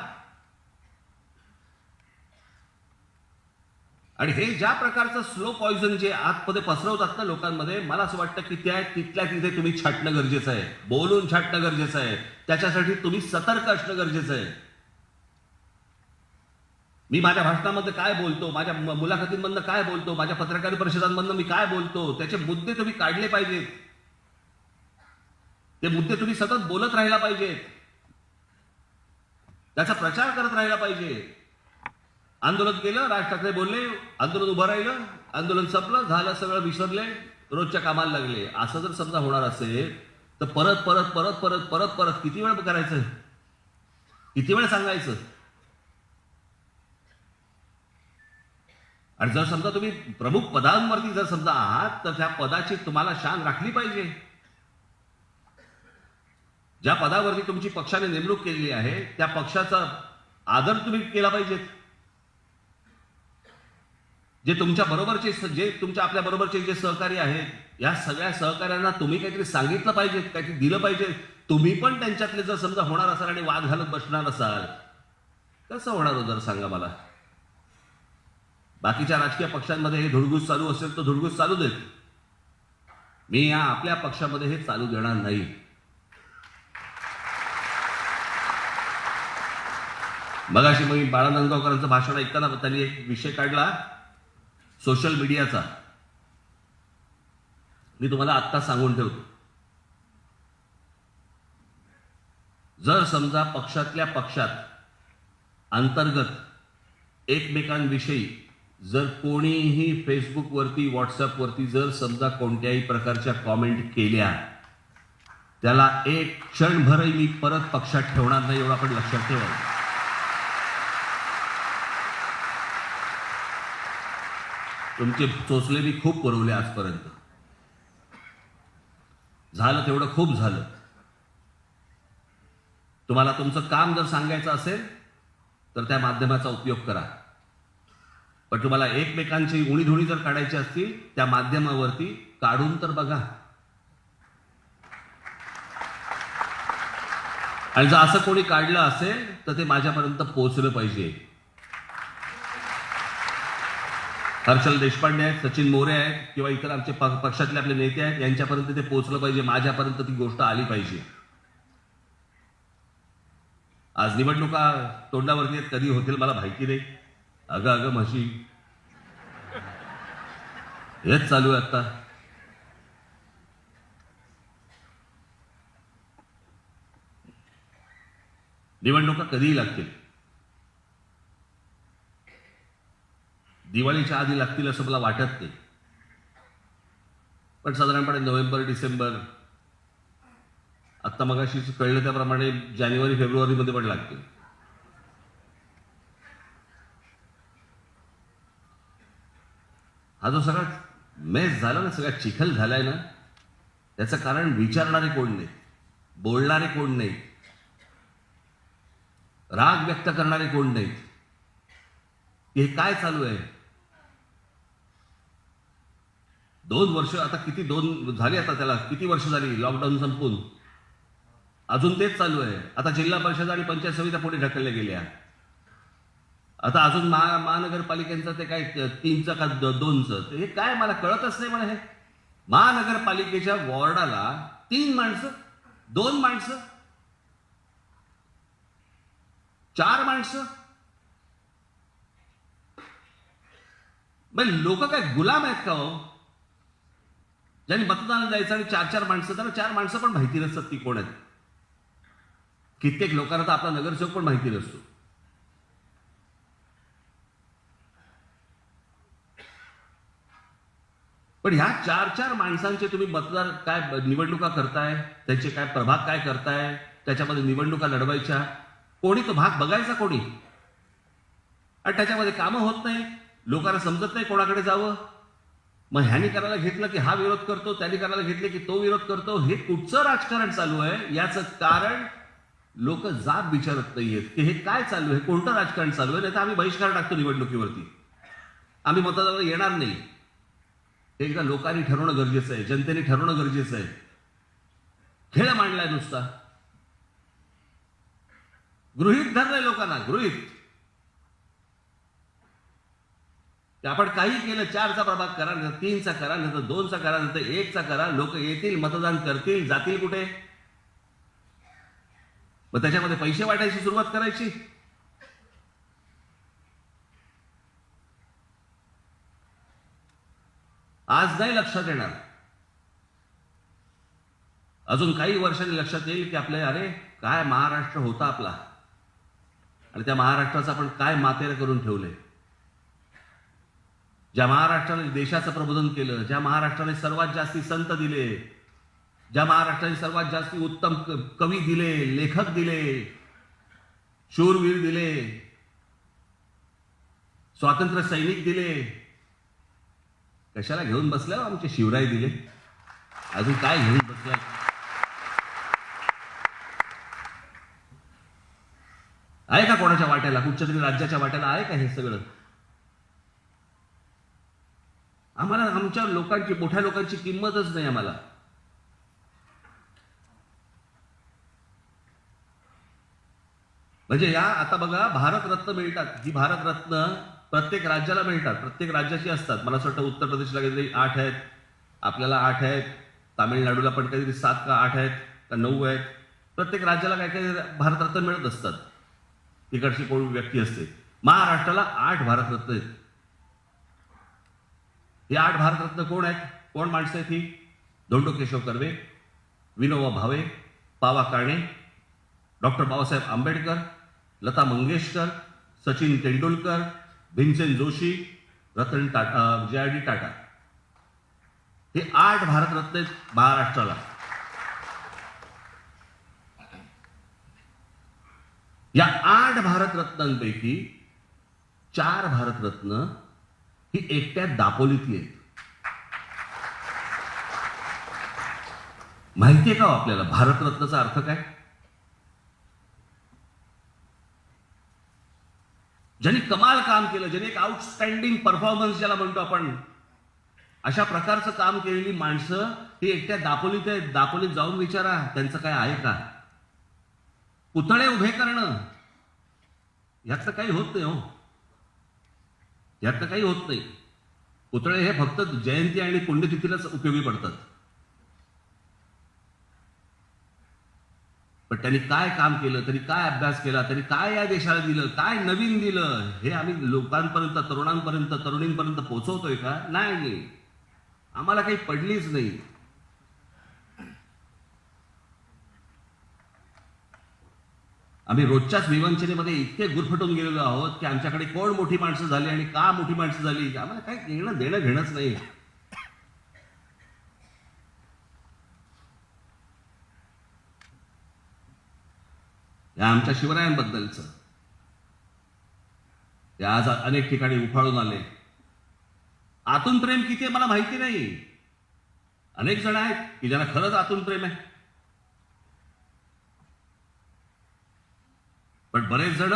आणि हे ज्या प्रकारचं स्लो पॉइझन जे आतमध्ये पसरवतात ना लोकांमध्ये, मला असं वाटतं की त्या तिथल्या तिथे तुम्ही छाटणं गरजेचं आहे, बोलून छाटणं गरजेचं आहे. त्याच्यासाठी तुम्ही सतर्क असणं गरजेचं आहे. मी माझ्या भाषणामध्ये काय बोलतो, माझ्या मुलाखतींमधनं काय बोलतो, माझ्या पत्रकार परिषदांमधनं मी काय बोलतो, त्याचे मुद्दे तुम्ही काढले पाहिजेत. ते मुद्दे तुम्ही सतत बोलत राहिला पाहिजेत, त्याचा प्रचार करत राहिला पाहिजे. आंदोलन केलं, राज ठाकरे बोलले, आंदोलन उभं राहिलं, आंदोलन संपलं, झालं, सगळं विसरले, रोजच्या कामाला लागले. असं जर समजा होणार असेल तर परत परत परत परत परत परत किती वेळ करायचं, किती वेळ सांगायचं. आणि जर समजा तुम्ही प्रमुख पदांवरती जर समजा आहात तर त्या पदाची तुम्हाला शान राखली पाहिजे. ज्या पदावरती तुमची पक्षाने नेमणूक केलेली आहे त्या पक्षाचा आदर तुम्ही केला पाहिजे. जे तुमच्या बरोबरचे, जे तुमच्या आपल्या बरोबरचे जे सहकारी आहेत, या सगळ्या सहकाऱ्यांना तुम्ही काहीतरी सांगितलं पाहिजे, काहीतरी दिलं पाहिजे. तुम्ही पण त्यांच्यातले जर समजा होणार असाल आणि वाद घालत बसणार असाल, कसं होणार हो जर सांगा मला. बाकीच्या राजकीय पक्षांमध्ये हे धुडगूस चालू असेल तर धुडगूस चालू देत. मी या आपल्या पक्षामध्ये हे चालू देणार नाही. मगाशी मी बाळा नांदगावकरांचं भाषण ऐकताना त्यांनी एक विषय काढला सोशल मीडियाचा. मी तुम्हाला आत्ता सांगून ठेवतो, जर समजा पक्षातल्या पक्षात अंतर्गत एकमेकांविषयी जर कोणीही फेसबुकवरती, व्हॉट्सअपवरती जर समजा कोणत्याही प्रकारच्या कॉमेंट केल्या, त्याला एक क्षणभरही मी परत पक्षात ठेवणार नाही, एवढं आपण लक्षात ठेवायचं. तुमचे चोचले मी खूप पुरवले आजपर्यंत, झालं तेवढं खूप झालं. तुम्हाला तुमचं काम जर सांगायचं असेल तर त्या माध्यमाचा उपयोग करा, पण तुम्हाला एकमेकांची उणीधुणी जर काढायची असतील त्या माध्यमावरती काढून तर बघा. आणि जर असं कोणी काढलं असेल तर ते माझ्यापर्यंत पोहोचलं पाहिजे. हर्षल देशपांडे आहेत, सचिन मोरे आहेत किंवा इतर आमचे पक्षातले आपले नेते आहेत, यांच्यापर्यंत ते पोहोचलं पाहिजे, माझ्यापर्यंत ती गोष्ट आली पाहिजे. आज निवडणुका तोंडावरती आहेत, कधी होतील मला माहिती नाही. अगं अगं म्हशी, हेच चालू आहे आता. निवडणुका कधीही लागतील, दिवाळीच्या आधी लागतील असं मला वाटत नाही, पण साधारणपणे नोव्हेंबर, डिसेंबर, आत्ता मगाशी कळलं त्याप्रमाणे जानेवारी, फेब्रुवारीमध्ये पण लागतील. हा जो सगळा मेस झाला ना, सगळा चिखल झालाय ना, त्याचं कारण विचारणारे कोण नाही, बोलणारे कोण नाही, राग व्यक्त करणारे कोण नाहीत. की हे काय चालू आहे. 2 वर्ष आता किती, 2 झाली, आता त्याला किती वर्ष झाली लॉकडाऊन संपून, अजून तेच चालू आहे. आता जिल्हा परिषद आणि पंचायत समित्या पुढे ढकलल्या गेल्या. आता अजून महानगरपालिकेचं ते काय 3चं का 2चं, हे काय मला कळतच नाही. मला हे महानगरपालिकेच्या वॉर्डाला 3 माणसं, 2 माणसं, 4 माणसं, लोक काय गुलाम आहेत का हो? ज्यांनी मतदान द्यायचं आणि 4-4 माणसं, त्यांना 4 माणसं पण माहिती नसतात ती कोण आहेत. कित्येक लोकांना तर आपला नगरसेवक पण माहिती नसतो. पण ह्या 4-4 माणसांचे तुम्ही मतदार काय निवडणुका करताय, त्यांचे काय प्रभाग काय करताय, त्याच्यामध्ये निवडणुका लढवायच्या, कोणी तो भाग बघायचा कोणी, आणि त्याच्यामध्ये कामं होत नाही. लोकांना समजत नाही कोणाकडे जावं. मग ह्यानी करायला घेतलं की हा विरोध करतो, त्यांनी करायला घेतले की तो विरोध करतो. हे कुठचं राजकारण चालू आहे? याचं कारण लोक जाब विचारत नाहीयेत की हे काय चालू आहे, कोणतं राजकारण चालू आहे. नाही तर आम्ही बहिष्कार टाकतो निवडणुकीवरती, आम्ही मतदाराला येणार नाही. हे एकदा लोकांनी ठरवणं गरजेचं आहे, जनतेने ठरवणं गरजेचं आहे. खेळ मांडलाय नुसता, गृहीत धरलंय लोकांना, गृहीत. आपण काही केलं, 4चा प्रभाग करा, नाही 3चा करा, नाही तर 2चा करा, नाही तर 1चा करा. लोक येतील, मतदान करतील, जातील कुठे? मग त्याच्यामध्ये पैसे वाटायची सुरुवात करायची. आज नाही लक्षात येणार, अजून काही वर्षांनी लक्षात येईल की आपले अरे काय महाराष्ट्र होता आपला, आणि त्या महाराष्ट्राचं आपण काय मातेर करून ठेवले. ज्या महाराष्ट्राने देशाचं प्रबोधन केलं, ज्या महाराष्ट्राने सर्वात जास्ती संत दिले, ज्या महाराष्ट्राने सर्वात जास्ती उत्तम कवी दिले, लेखक दिले, शूरवीर दिले, स्वातंत्र्य सैनिक दिले, कशाला घेऊन बसल्या आमचे शिवराय दिले, अजून काय घेऊन बसल्या. आहे का कोणाच्या वाट्याला, कुठच्या तरी राज्याच्या वाट्याला आहे का हे सगळं? आम्हाला आमच्या लोकांची, मोठ्या लोकांची किंमतच नाही आम्हाला. म्हणजे या आता बघा, भारतरत्न मिळतात. ही भारतरत्न प्रत्येक राज्याला मिळतात, प्रत्येक राज्याची असतात. मला असं वाटतं उत्तर प्रदेशला काहीतरी 8 आहेत, आपल्याला 8 आहेत, तामिळनाडूला पण काहीतरी 7 का 8 आहेत का 9 आहेत. प्रत्येक राज्याला काय काय भारतरत्न मिळत असतात, तिकडची कोण व्यक्ती असते. महाराष्ट्राला 8 भारतरत्न आहेत. हे 8 भारतरत्न कोण आहेत? कोण माणसं आहेत ही? धोंडो केशव कर्वे, विनोबा भावे, पावा काणे, डॉक्टर बाबासाहेब आंबेडकर, लता मंगेशकर, सचिन तेंडुलकर, भीमसेन जोशी, रतन टाटा, जे.आर.डी. टाटा. हे 8 भारतरत्न आहेत महाराष्ट्राला. या 8 भारतरत्नांपैकी 4 भारतरत्न ही एकट्या दापोलीतली आहेत. माहितीये का आपल्याला भारतरत्नाचा अर्थ काय? ज्यांनी कमाल काम केलं, ज्यांनी एक आउटस्टँडिंग परफॉर्मन्स ज्याला म्हणतो आपण, अशा प्रकारचं काम केलेली माणसं ही एकट्या दापोलीत आहेत. दापोलीत जाऊन विचारा, त्यांचं काय आहे का? पुतळे उभे करणं यातलं काही होत नाही हो, यातलं काही होत नाही. पुतळे हे फक्त जयंती आणि पुण्यतिथीलाच उपयोगी पडतात. पण त्यांनी काय काम केलं, त्यांनी काय अभ्यास केला, त्यांनी काय या देशाला दिलं, काय नवीन दिलं, हे आम्ही लोकांपर्यंत, तरुणांपर्यंत, तरुणींपर्यंत पोहोचवतोय का? नाही, आम्हाला काही पडलीच नाही. आम्ही रोजच्याच विवंचनेमध्ये इतके गुरफटून गेलेलो आहोत की आमच्याकडे कोण मोठी माणसं झाली आणि का मोठी माणसं झाली, आम्हाला काही देणं घेणंच नाही. या आमच्या शिवरायांबद्दलचं ते आज अनेक ठिकाणी उफाळून आले. आतून प्रेम किती आहे मला माहिती नाही. अनेक जण आहेत की ज्यांना खरंच आतून प्रेम आहे, पण बरेच जण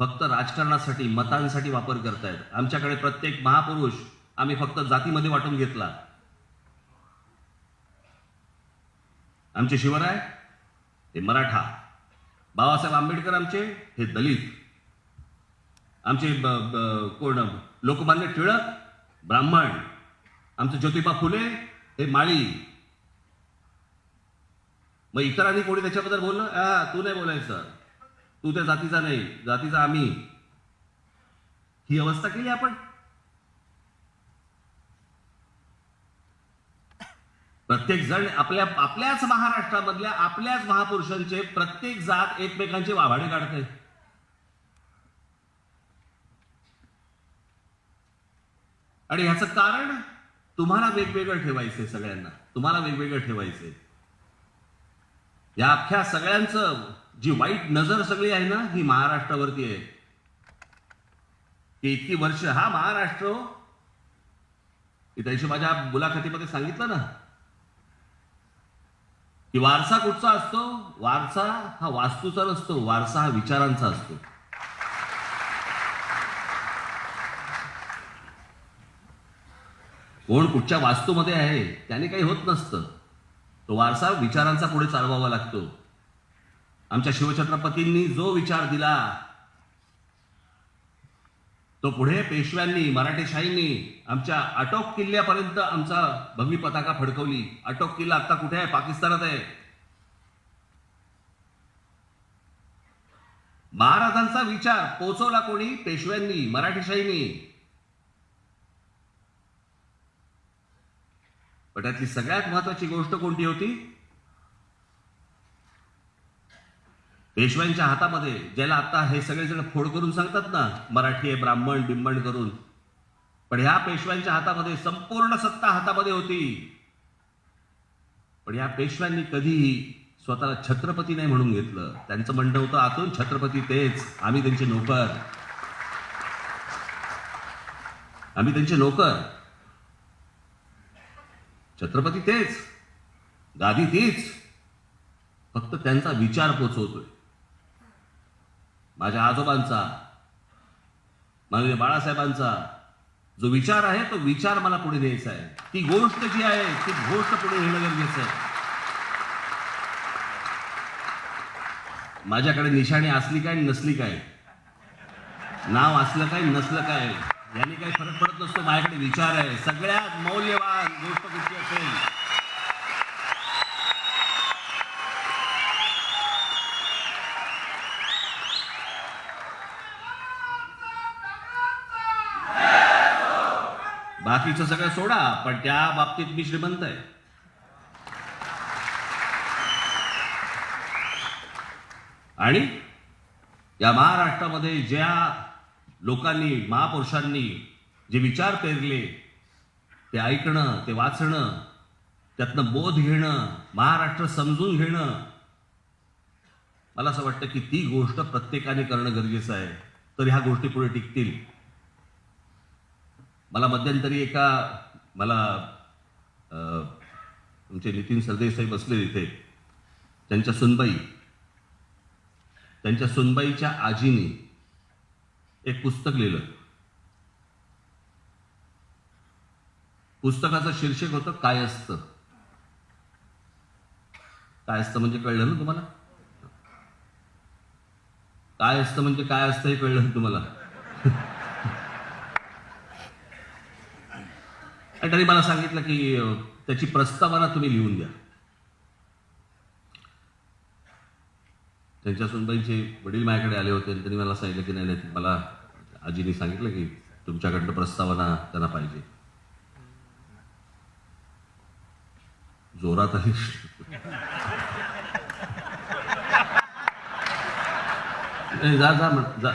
फक्त राजकारणासाठी, मतांसाठी वापर करतायत. आमच्याकडे प्रत्येक महापुरुष आम्ही फक्त जातीमध्ये वाटून घेतला. आमचे शिवराय हे मराठा, बाबासाहेब आंबेडकर आमचे हे दलित, आमचे कोण लोकमान्य टिळक ब्राह्मण, आमचे ज्योतिबा फुले हे माळी. मग इतरांनी कोणी त्याच्याबद्दल बोललं, तू नाही बोलायचं, तू त्या जातीचा नाही, जातीचा आम्ही. ही अवस्था केली आपण. प्रत्येक जण आपल्याच महाराष्ट्रामधल्या आपल्याच महापुरुषांचे प्रत्येक जात एकमेकांचे वाभाडे काढते. आणि ह्याचं कारण तुम्हाला वेगवेगळं ठेवायचंय, सगळ्यांना तुम्हाला वेगवेगळं ठेवायचंय. या अख्ख्या सगळ्यांचं जी वाईट नजर सगळी आहे ना, ही महाराष्ट्रावरती आहे. की इतकी वर्ष हा महाराष्ट्र, की त्याशी माझ्या मुलाखतीमध्ये सांगितलं ना, की वारसा कुठचा असतो? वारसा हा वास्तूचा नसतो, वारसा हा विचारांचा असतो. कोण कुठच्या वास्तूमध्ये आहे त्याने काही होत नसतं. तो वारसा विचारांचा पुढे चालवावा लागतो. आमच्या शिवछत्रपतींनी जो विचार दिला तो पुढे पेशव्यांनी, मराठेशाहींनी आमच्या आटोक किल्ल्यापर्यंत आमचा भगवी पताका फडकवली. आटोक किल्ला आता कुठे आहे? पाकिस्तानात आहे. महाराजांचा विचार पोचवला कोणी? पेशव्यांनी, मराठेशाहींनी. पण त्यातली सगळ्यात महत्वाची गोष्ट कोणती होती? पेशव्यांच्या हातामध्ये, ज्याला आता हे सगळेजण फोड करून सांगतात ना, मराठी आहे ब्राह्मण बिंबण करून, पण ह्या पेशव्यांच्या हातामध्ये संपूर्ण सत्ता हातामध्ये होती. पण या पेशव्यांनी कधीही स्वतःला छत्रपती नाही म्हणून घेतलं. त्यांचं म्हणणं होतं आतून छत्रपती तेच, आम्ही त्यांचे नोकर, आम्ही त्यांचे नोकर. छत्रपती तेच, गादी तीच, फक्त त्यांचा विचार पोचवतोय. माझ्या आजोबांचा, माननीय बाळासाहेबांचा जो विचार आहे तो विचार मला पुढे न्यायचा आहे. ती गोष्ट जी आहे ती गोष्ट पुढे नेणं गरजेचं आहे. माझ्याकडे निशाणी असली काय नसली काय, नाव असलं काय नसलं काय, यांनी काही फरक पडत नसतो. माझ्याकडे विचार आहे. सगळ्यात मौल्यवान गोष्ट कुठली असेल, बाकीचं सगळं सोडा, पण त्या बाबतीत मी श्रीमंत आहे. आणि या महाराष्ट्रामध्ये ज्या लोकांनी, महापुरुषांनी जे विचार पेरले, ते ऐकणं, ते वाचणं, त्यातनं बोध घेणं, महाराष्ट्र समजून घेणं, मला असं वाटतं की ती गोष्ट प्रत्येकाने करणं गरजेचं आहे. तर ह्या गोष्टी पुढे टिकतील. मला मध्यंतरी तुमचे नितीन सरदेसाई बसले तिथे, त्यांच्या सुनबाईच्या आजीनी एक पुस्तक लिहिलं. पुस्तकाचं शीर्षक होतं काय असतं. काय असतं म्हणजे कळलं ना तुम्हाला? काय असतं म्हणजे काय असतं हे कळलं ना तुम्हाला? आणि त्यांनी मला सांगितलं की त्याची प्रस्तावना तुम्ही लिहून द्या. त्यांच्या सुनबाईचे वडील माझ्याकडे आले होते आणि त्यांनी मला सांगितलं की नाही, मला आजीने सांगितलं की तुमच्याकडनं प्रस्तावना त्यांना पाहिजे. जोरात आली. जा जा जा,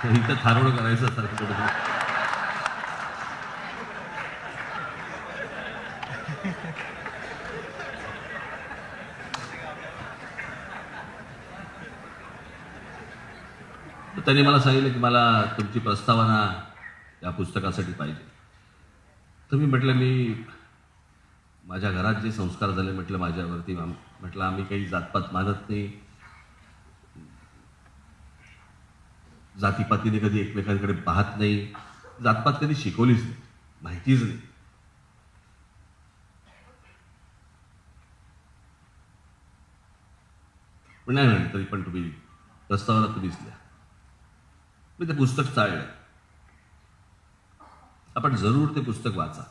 इथं थारोड करायचं सारखं. त्यांनी मला सांगितलं की मला तुमची प्रस्तावना या पुस्तकासाठी पाहिजे. तर मी म्हटलं, मी माझ्या घरात जे संस्कार झाले म्हटलं माझ्यावरती, म्हटलं आम्ही काही जातपात मानत नाही, जातीपातीने कधी एकमेकांकडे पाहत नाही, जातपात कधी शिकवलीच नाही, माहितीच नाही. पण नाही म्हणत तरी पण तुम्ही प्रस्तावना तुम्हीच लिहा. मी ते पुस्तक चाललं. आपण जरूर ते पुस्तक वाचा,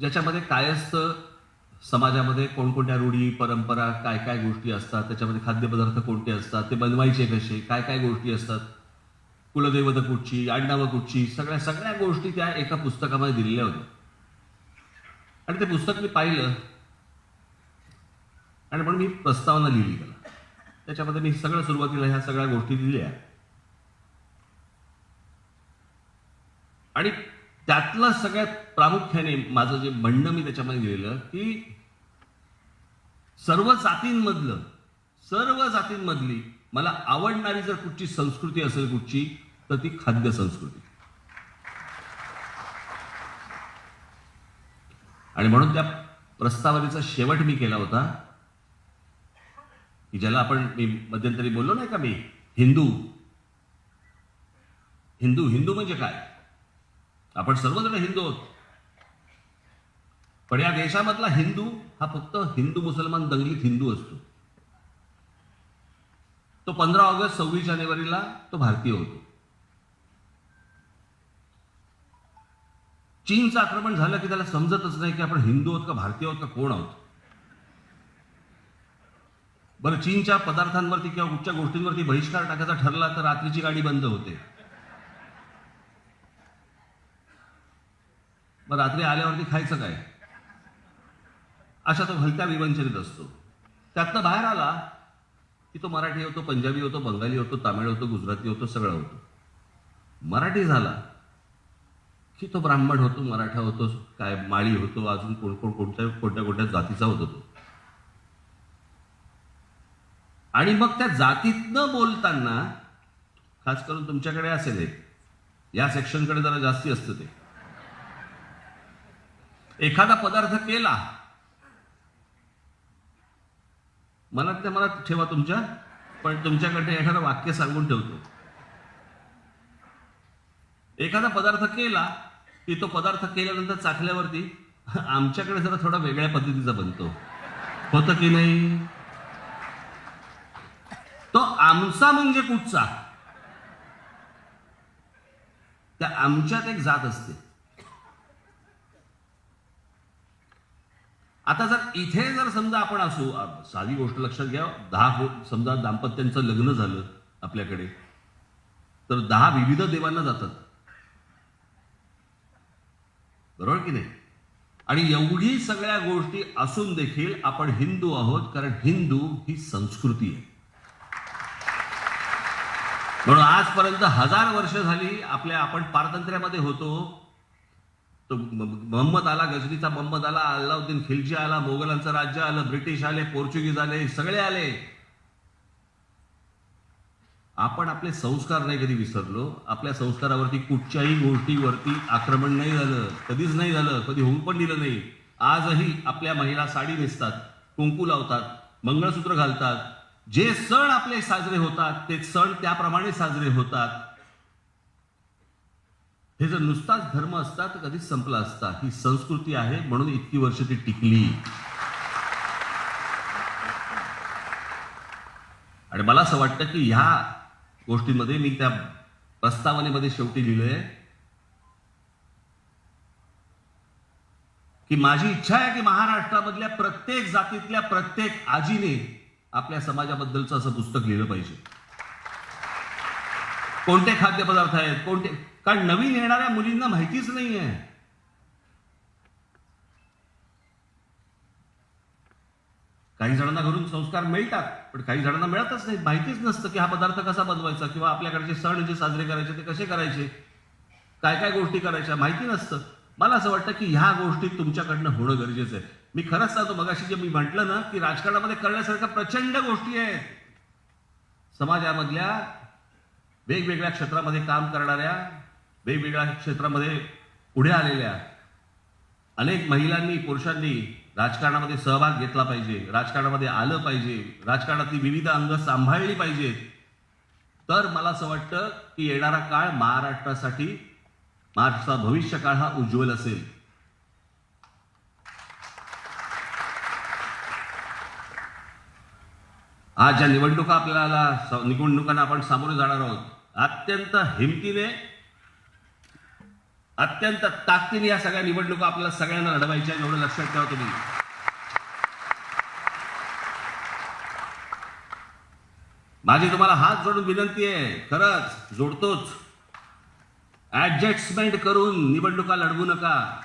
ज्याच्यामध्ये कायस्थ समाजामध्ये कोणकोणत्या रूढी परंपरा काय काय गोष्टी असतात, त्याच्यामध्ये खाद्यपदार्थ कोणते असतात, ते बनवायचे कसे, काय काय गोष्टी असतात, कुलदैवत कुठची, आडनावं कुठची, सगळ्या सगळ्या गोष्टी त्या एका पुस्तकामध्ये दिलेल्या होत्या. आणि ते पुस्तक मी पाहिलं आणि म्हणून मी प्रस्तावना लिहिली त्याला. त्याच्यामध्ये मी सगळं सुरुवातीला ह्या सगळ्या गोष्टी दिल्या आणि त्यातलं सगळ्यात प्रामुख्याने माझं जे म्हणणं मी त्याच्यामध्ये लिहिलं की सर्व जातींमधली मला आवडणारी जर कुठची संस्कृती असेल कुठची, तर ती खाद्य संस्कृती. आणि म्हणून त्या प्रस्तावनेचा शेवट मी केला होता की ज्याला आपण मी मध्यंतरी बोललो नाही का, मी हिंदू हिंदू हिंदू म्हणजे काय, आपण सर्वजण हिंदू आहोत. पण या देशामधला हिंदू हा फक्त हिंदू मुसलमान दंगलीत हिंदू असतो. तो 15 ऑगस्ट 26 जानेवारीला तो भारतीय होतो. चीनचं आक्रमण झालं की त्याला समजतच नाही की आपण हिंदू आहोत का भारतीय आहोत का कोण आहोत. बरं, चीनच्या पदार्थांवरती किंवा कुठच्या गोष्टींवरती बहिष्कार टाकायचा ठरला तर रात्रीची गाडी बंद होते. मग रात्री आल्यावरती खायचं काय, अशा तो हलत्या विवंचनेत असतो. त्यातनं बाहेर आला की तो मराठी होतो, पंजाबी होतो, बंगाली होतो, तामिळ होतो, गुजराती होतो, सगळं होतो. मराठी झाला की तो ब्राह्मण होतो, मराठा होतो, काय माळी होतो, अजून कोणत्या कोणत्या जातीचा होतो तो. आणि मग त्या जातीतनं बोलताना खास करून तुमच्याकडे असेल या सेक्शनकडे जरा जास्ती असतं ते, एखादा पदार्थ केला मनात ठेवा तुमच्या, पण तुमच्याकडे एखादं वाक्य सांगून ठेवतो. एखादा पदार्थ केला की तो पदार्थ केल्यानंतर चाखल्यावरती आमच्याकडे जरा थोडा वेगळ्या पद्धतीचा बनतो, होतं की नाही. तो आमचा म्हणजे कुठचा, त्या आमच्यात एक जात असते. आता जर इथे जर समजा आपण असू, साधी गोष्ट लक्षात घ्या, 10 समजा दाम्पत्यांचं लग्न झालं आपल्याकडे, तर 10 विविध देवांना जातात, बरोबर की नाही. आणि एवढी सगळ्या गोष्टी असून देखील आपण हिंदू आहोत, कारण हिंदू ही संस्कृती आहे. म्हणून आजपर्यंत 1000 वर्ष झाली आपण पारतंत्र्यामध्ये होतो. तो मोहम्मद आला, गजनीचा मोहम्मद आला, अल्लाउद्दीन खिलजी आला, मोगलांचं राज्य आलं, ब्रिटिश आले, पोर्चुगीज आले, सगळे आले. आपण आपले संस्कार नाही कधी विसरलो. आपल्या संस्कारावरती कुठच्याही गोष्टीवरती आक्रमण नाही झालं, कधीच नाही झालं, कधी होऊन पण दिलं नाही. आजही आपल्या महिला साडी नेसतात, कुंकू लावतात, मंगळसूत्र घालतात. जे सण आपले साजरे होतात ते सण त्याप्रमाणे साजरे होतात. हे जर नुसताच धर्म असता तर कधीच संपला असता. ही संस्कृती आहे, म्हणून इतकी वर्ष ती टिकली. आणि मला असं वाटतं की ह्या गोष्टींमध्ये मी त्या प्रस्तावनेमध्ये शेवटी लिहिलंय की माझी इच्छा आहे की महाराष्ट्रामधल्या प्रत्येक जातीतल्या प्रत्येक आजीने आपल्या समाजाबद्दलचं असं पुस्तक लिहिलं पाहिजे. कोणते खाद्यपदार्थ आहेत, कोणते, कारण नवीन येणाऱ्या मुलींना माहितीच नाहीये. काही जणांना घरून संस्कार मिळतात, पण काही जणांना मिळतच नाही. माहितीच नसतं की हा पदार्थ कसा बनवायचा, किंवा आपल्याकडचे सण जे साजरे करायचे ते कसे करायचे, काय काय गोष्टी करायच्या माहिती नसतं. मला असं वाटतं की ह्या गोष्टी तुमच्याकडनं होणं गरजेचं आहे. मी खरंच सांगतो, मगाशी जे मी म्हटलं ना की राजकारणामध्ये करण्यासारख्या प्रचंड गोष्टी आहेत. समाजामधल्या वेगवेगळ्या क्षेत्रामध्ये काम करणाऱ्या, वेगवेगळ्या क्षेत्रामध्ये पुढे आलेल्या अनेक महिलांनी, पुरुषांनी राजकारणामध्ये सहभाग घेतला पाहिजे, राजकारणामध्ये आलं पाहिजे, राजकारणातली विविध अंग सांभाळली पाहिजेत. तर मला असं वाटतं की येणारा काळ महाराष्ट्रासाठी, महाराष्ट्राचा भविष्य काळ हा उज्ज्वल असेल. आज ज्या निवडणुकांना आपण सामोरे जाणार आहोत, अत्यंत हिमतीने, अत्यंत ताकदीने या सगळ्या निवडणुका आपल्याला सगळ्यांना लढवायच्या, एवढं लक्षात ठेवा तुम्ही. माझी तुम्हाला हात जोडून विनंती आहे, खरंच जोडतोच, ऍडजस्टमेंट करून निवडणुका लढवू नका.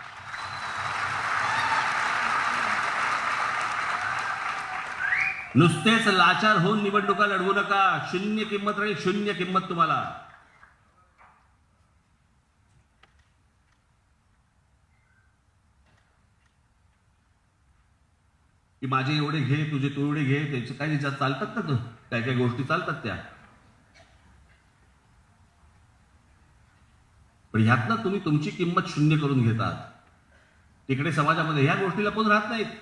नुसतेच लाचार होऊन निवडणुका लढवू नका. शून्य किंमत राहील, शून्य किंमत तुम्हाला. की माझे एवढे घे, तुझे तू एवढे घे, त्याचे काही चालतात ना, काय काय गोष्टी चालतात त्या. पण ह्यातनं तुम्ही तुमची किंमत शून्य करून घेतात. तिकडे समाजामध्ये ह्या गोष्टी लपून राहत नाहीत,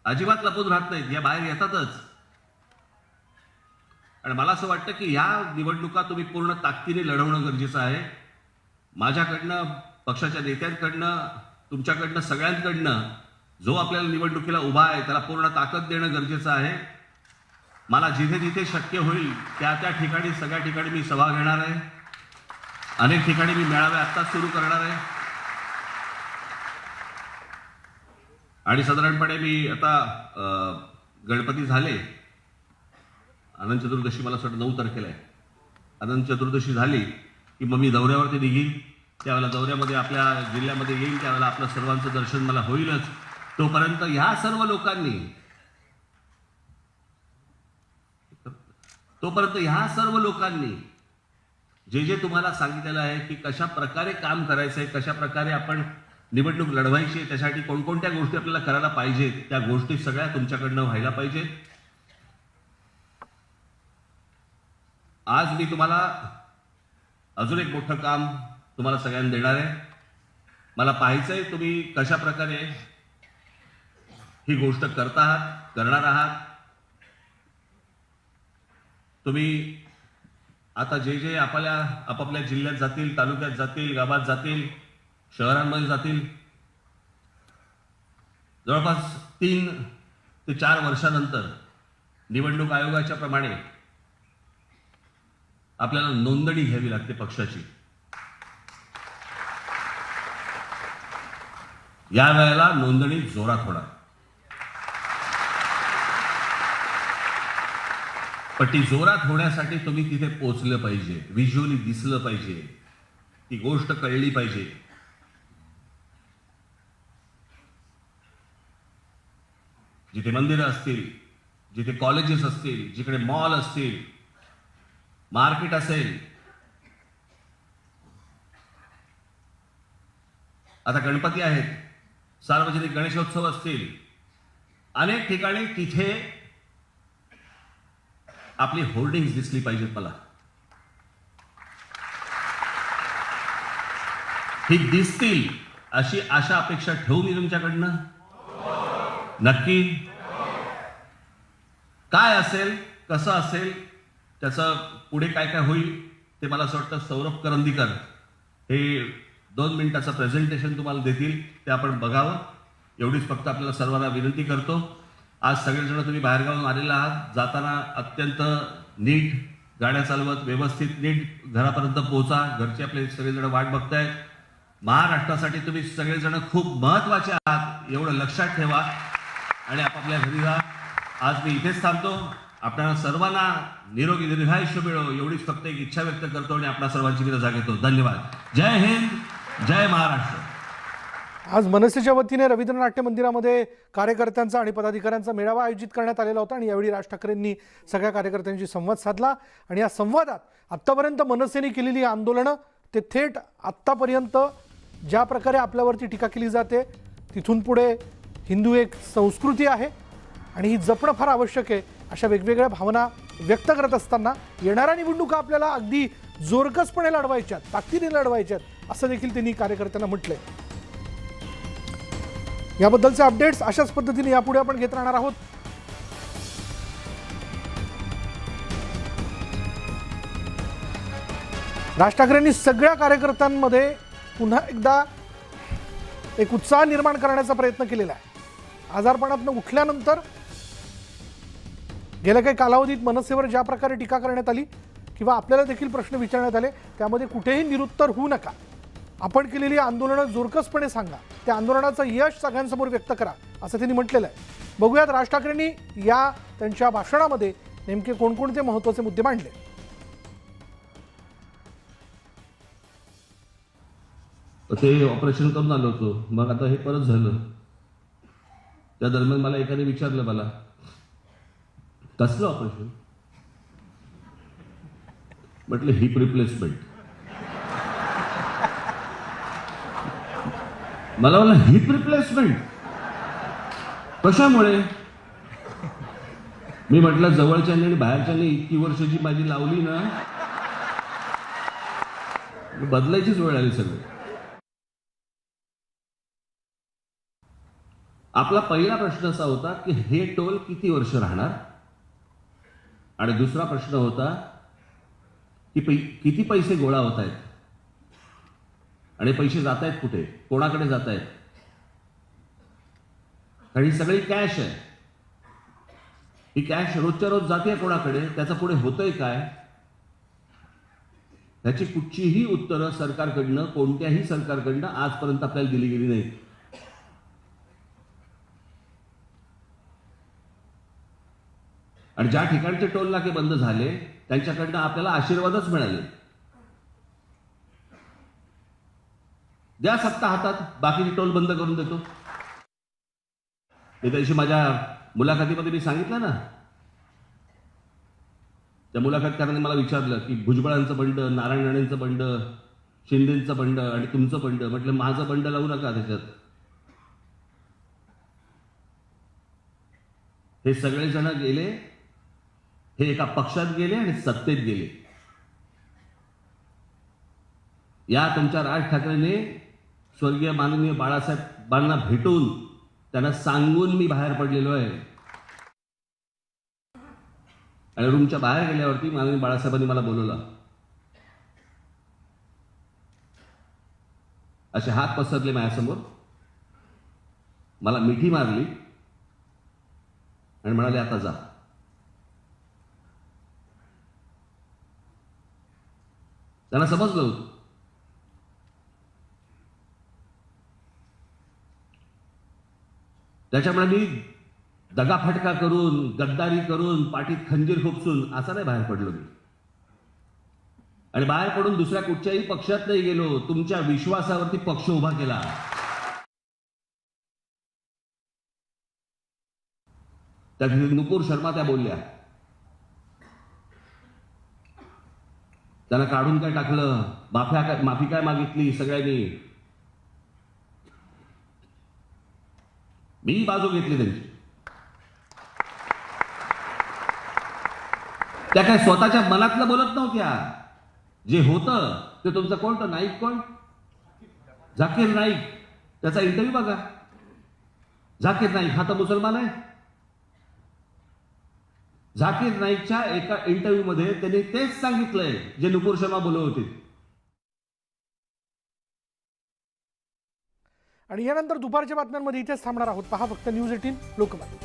अजिबात लपून राहत नाहीत, या बाहेर येतातच. आणि मला असं वाटतं की ह्या निवडणुका तुम्ही पूर्ण ताकदीने लढवणं गरजेचं आहे. माझ्याकडनं, पक्षाच्या नेत्यांकडनं, तुमच्याकडनं, सगळ्यांकडनं जो आपल्याला निवडणुकीला उभा आहे त्याला पूर्ण ताकद देणं गरजेचं आहे. मला जिथे जिथे शक्य होईल त्या त्या ठिकाणी, सगळ्या ठिकाणी मी सभा घेणार आहे. अनेक ठिकाणी मी मेळावे आत्ताच सुरू करणार आहे. आणि साधारणपणे मी आता गणपती झाले, अनंत चतुर्दशी मला असं 9 तारखेला आहे. अनंत चतुर्दशी झाली की मग मी दौऱ्यावरती निघीन. त्यावेळेला दौऱ्यामध्ये आपल्या जिल्ह्यामध्ये येईल, त्यावेळेला आपलं सर्वांचं दर्शन मला होईलच. तोपर्यंत ह्या सर्व लोकांनी जे जे तुम्हाला सांगितलेलं आहे की कशा प्रकारे काम करायचं आहे, कशा प्रकारे आपण निवडणूक लढवायची आहे, त्यासाठी कोणकोणत्या गोष्टी आपल्याला करायला पाहिजेत, त्या गोष्टी सगळ्या तुमच्याकडनं व्हायला पाहिजेत. आज मी तुम्हाला अजून एक मोठं काम तुम्हाला सगळ्यांना देणार आहे. मला पाहायचंय तुम्ही कशा प्रकारे ही गोष्ट करणार आहात. तुम्ही आता जे जे आपापल्या जिल्ह्यात जातील, तालुक्यात जातील, गावात जातील, शहरांमध्ये जातील, जवळपास 3 ते 4 वर्षानंतर निवडणूक आयोगाच्या प्रमाणे आपल्याला नोंदणी घ्यावी लागते पक्षाची. या वेळेला नोंदणी जोरात होणार. पण ती जोरात होण्यासाठी तुम्ही तिथे पोहोचलं पाहिजे, व्हिज्युअली दिसलं पाहिजे, ती गोष्ट कळली पाहिजे. जिथे मंदिरं असतील, जिथे कॉलेजेस असतील, जिकडे मॉल असतील, मार्केट असेल. आता गणपती आहेत, सार्वजनिक गणेशोत्सव असतील, अनेक ठिकाणी तिथे आपली होर्डिंग्स दिसली पाहिजेत. मला ही दिसतील अशी आशा अपेक्षा ठेवू मी तुमच्याकडनं. नक्की. काय असेल, कसं असेल, त्याचं पुढे काय काय होईल ते मला असं वाटतं सौरभ करंदीकर हे 2 मिनिटाचं प्रेझेंटेशन तुम्हाला देतील, ते आपण बघावं. एवढीच फक्त आपल्याला सर्वांना विनंती करतो. आज सगळेजण तुम्ही बाहेरगावून आलेला आहात. जाताना अत्यंत नीट गाड्या चालवत, व्यवस्थित नीट घरापर्यंत पोहोचा. घरचे आपले सगळेजण वाट बघतायत. महाराष्ट्रासाठी तुम्ही सगळेजण खूप महत्वाचे आहात, एवढं लक्षात ठेवा आणि आपापल्या घरी जा. आज मी इथेच थांबतो. आपल्याला सर्वांना निरोगी दीर्घायुष्य मिळो एवढीच फक्त एक इच्छा व्यक्त करतो आणि आपल्या सर्वांची मी रजा घेतो. धन्यवाद. जय हिंद, जय महाराष्ट्र. आज मनसेच्या वतीने रवींद्र नाट्य मंदिरामध्ये कार्यकर्त्यांचा आणि पदाधिकाऱ्यांचा मेळावा आयोजित करण्यात आलेला होता आणि यावेळी राज ठाकरेंनी सगळ्या कार्यकर्त्यांशी संवाद साधला. आणि या संवादात आत्तापर्यंत मनसेने केलेली आंदोलनं ते थेट आत्तापर्यंत ज्या प्रकारे आपल्यावरती टीका केली जाते, तिथून पुढे हिंदू एक संस्कृती आहे आणि ही जपणं फार आवश्यक आहे, अशा वेगवेगळ्या भावना व्यक्त करत असताना येणाऱ्या निवडणुका आपल्याला अगदी जोरकसपणे लढवायच्यात, ताकदीने लढवायच्यात असं देखील त्यांनी कार्यकर्त्यांना म्हटलंय. याबद्दलचे अपडेट्स अशाच पद्धतीने यापुढे आपण घेत राहणार आहोत. राज ठाकरेंनी सगळ्या कार्यकर्त्यांमध्ये पुन्हा एकदा एक उत्साह निर्माण करण्याचा प्रयत्न केलेला आहे. आजारपणातून उठल्यानंतर गेल्या काही कालावधीत मनसेवर ज्या प्रकारे टीका करण्यात आली किंवा आपल्याला देखील प्रश्न विचारण्यात आले, त्यामध्ये कुठेही निरुत्तर होऊ नका. आपण केलेली आंदोलनं जोरकसपणे सांगा, त्या आंदोलनाचं यश सगळ्यांसमोर व्यक्त करा, असं त्यांनी म्हटलेलं आहे. बघूयात राज ठाकरेंनी या त्यांच्या भाषणामध्ये नेमके कोणकोणते महत्त्वाचे मुद्दे मांडले. ते ऑपरेशन करून आलो होतो, मग आता हे परत झालं. त्या दरम्यान मला एकाने विचारलं, मला कसलं ऑपरेशन? म्हटलं हिप रिप्लेसमेंट. मला म्हणलं हिप रिप्लेसमेंट कशामुळे? मी म्हटलं जवळच्यांनी आणि बाहेरच्यांनी इतकी वर्ष जी माझी लावली ना, बदलायचीच वेळ आली सगळी. आपला पहिला प्रश्न असा होता की हे टोल किती वर्ष राहणार, आणि दुसरा प्रश्न होता की किती पैसे गोळा होत आहेत आणि पैसे जात आहेत कुठे, कोणाकडे जात आहेत. आणि ही सगळी कॅश आहे. ही कॅश रोजच्या रोज जाते कोणाकडे, त्याचं पुढे होतंय काय, त्याची कुठचीही उत्तरं सरकारकडनं, कोणत्याही सरकारकडनं आजपर्यंत आपल्याला दिली गेली नाही. आणि ज्या ठिकाणचे टोल नाके बंद झाले त्यांच्याकडनं आपल्याला आशीर्वादच मिळाले. द्या सत्ता हातात, बाकीचे टोल बंद करून देतो. त्या दिवशी माझ्या मुलाखतीमध्ये मी सांगितलं ना, त्या मुलाखतकाराने मला विचारलं की भुजबळांचं बंड, नारायण राणेंचं बंड, शिंदेचं बंड आणि तुमचं बंड. म्हटलं माझं बंड लावू नका त्याच्यात. हे सगळेजण गेले, हे एका पक्षात गेले आणि सत्तेत गेले. या तुमच्या राज ठाकरेंनी स्वर्गीय माननीय बाळासाहेबांना भेटून त्यांना सांगून मी बाहेर पडलेलो आहे. आणि रूमच्या बाहेर गेल्यावरती माननीय बाळासाहेबांनी मला बोलवलं. असे हात पसरले माझ्यासमोर, मला मिठी मारली आणि म्हणाले आता जा. त्यांना समजलं होतं त्याच्यामुळे मी दगाफटका करून, गद्दारी करून, पाठीत खंजीर खुपसून असं नाही बाहेर पडलो मी. आणि बाहेर पडून दुसऱ्या कुठच्याही पक्षात नाही गेलो. तुमच्या विश्वासावरती पक्ष उभा केला. त्या नुपूर शर्मा त्या बोलल्या, त्यांना काढून काय टाकलं, माफी काय मागितली सगळ्यांनी. मी बाजू घेतली त्यांची. त्या काय स्वतःच्या मनातलं बोलत नव्हत्या. जे होतं ते तुमचं कोण, नाईक कोण, झाकीर नाईक, त्याचा इंटरव्ह्यू बघा. झाकीर नाईक हा तर मुसलमान आहे. झाकीर नाईकच्या एका इंटरव्ह्यू मध्ये त्यांनी तेच सांगितलंय जे नुपूर शर्मा बोलत होते. आणि यानंतर दुपारच्या बातम्यांमध्ये इथेच थांबणार आहोत. पहा फक्त न्यूज 18 लोकमत.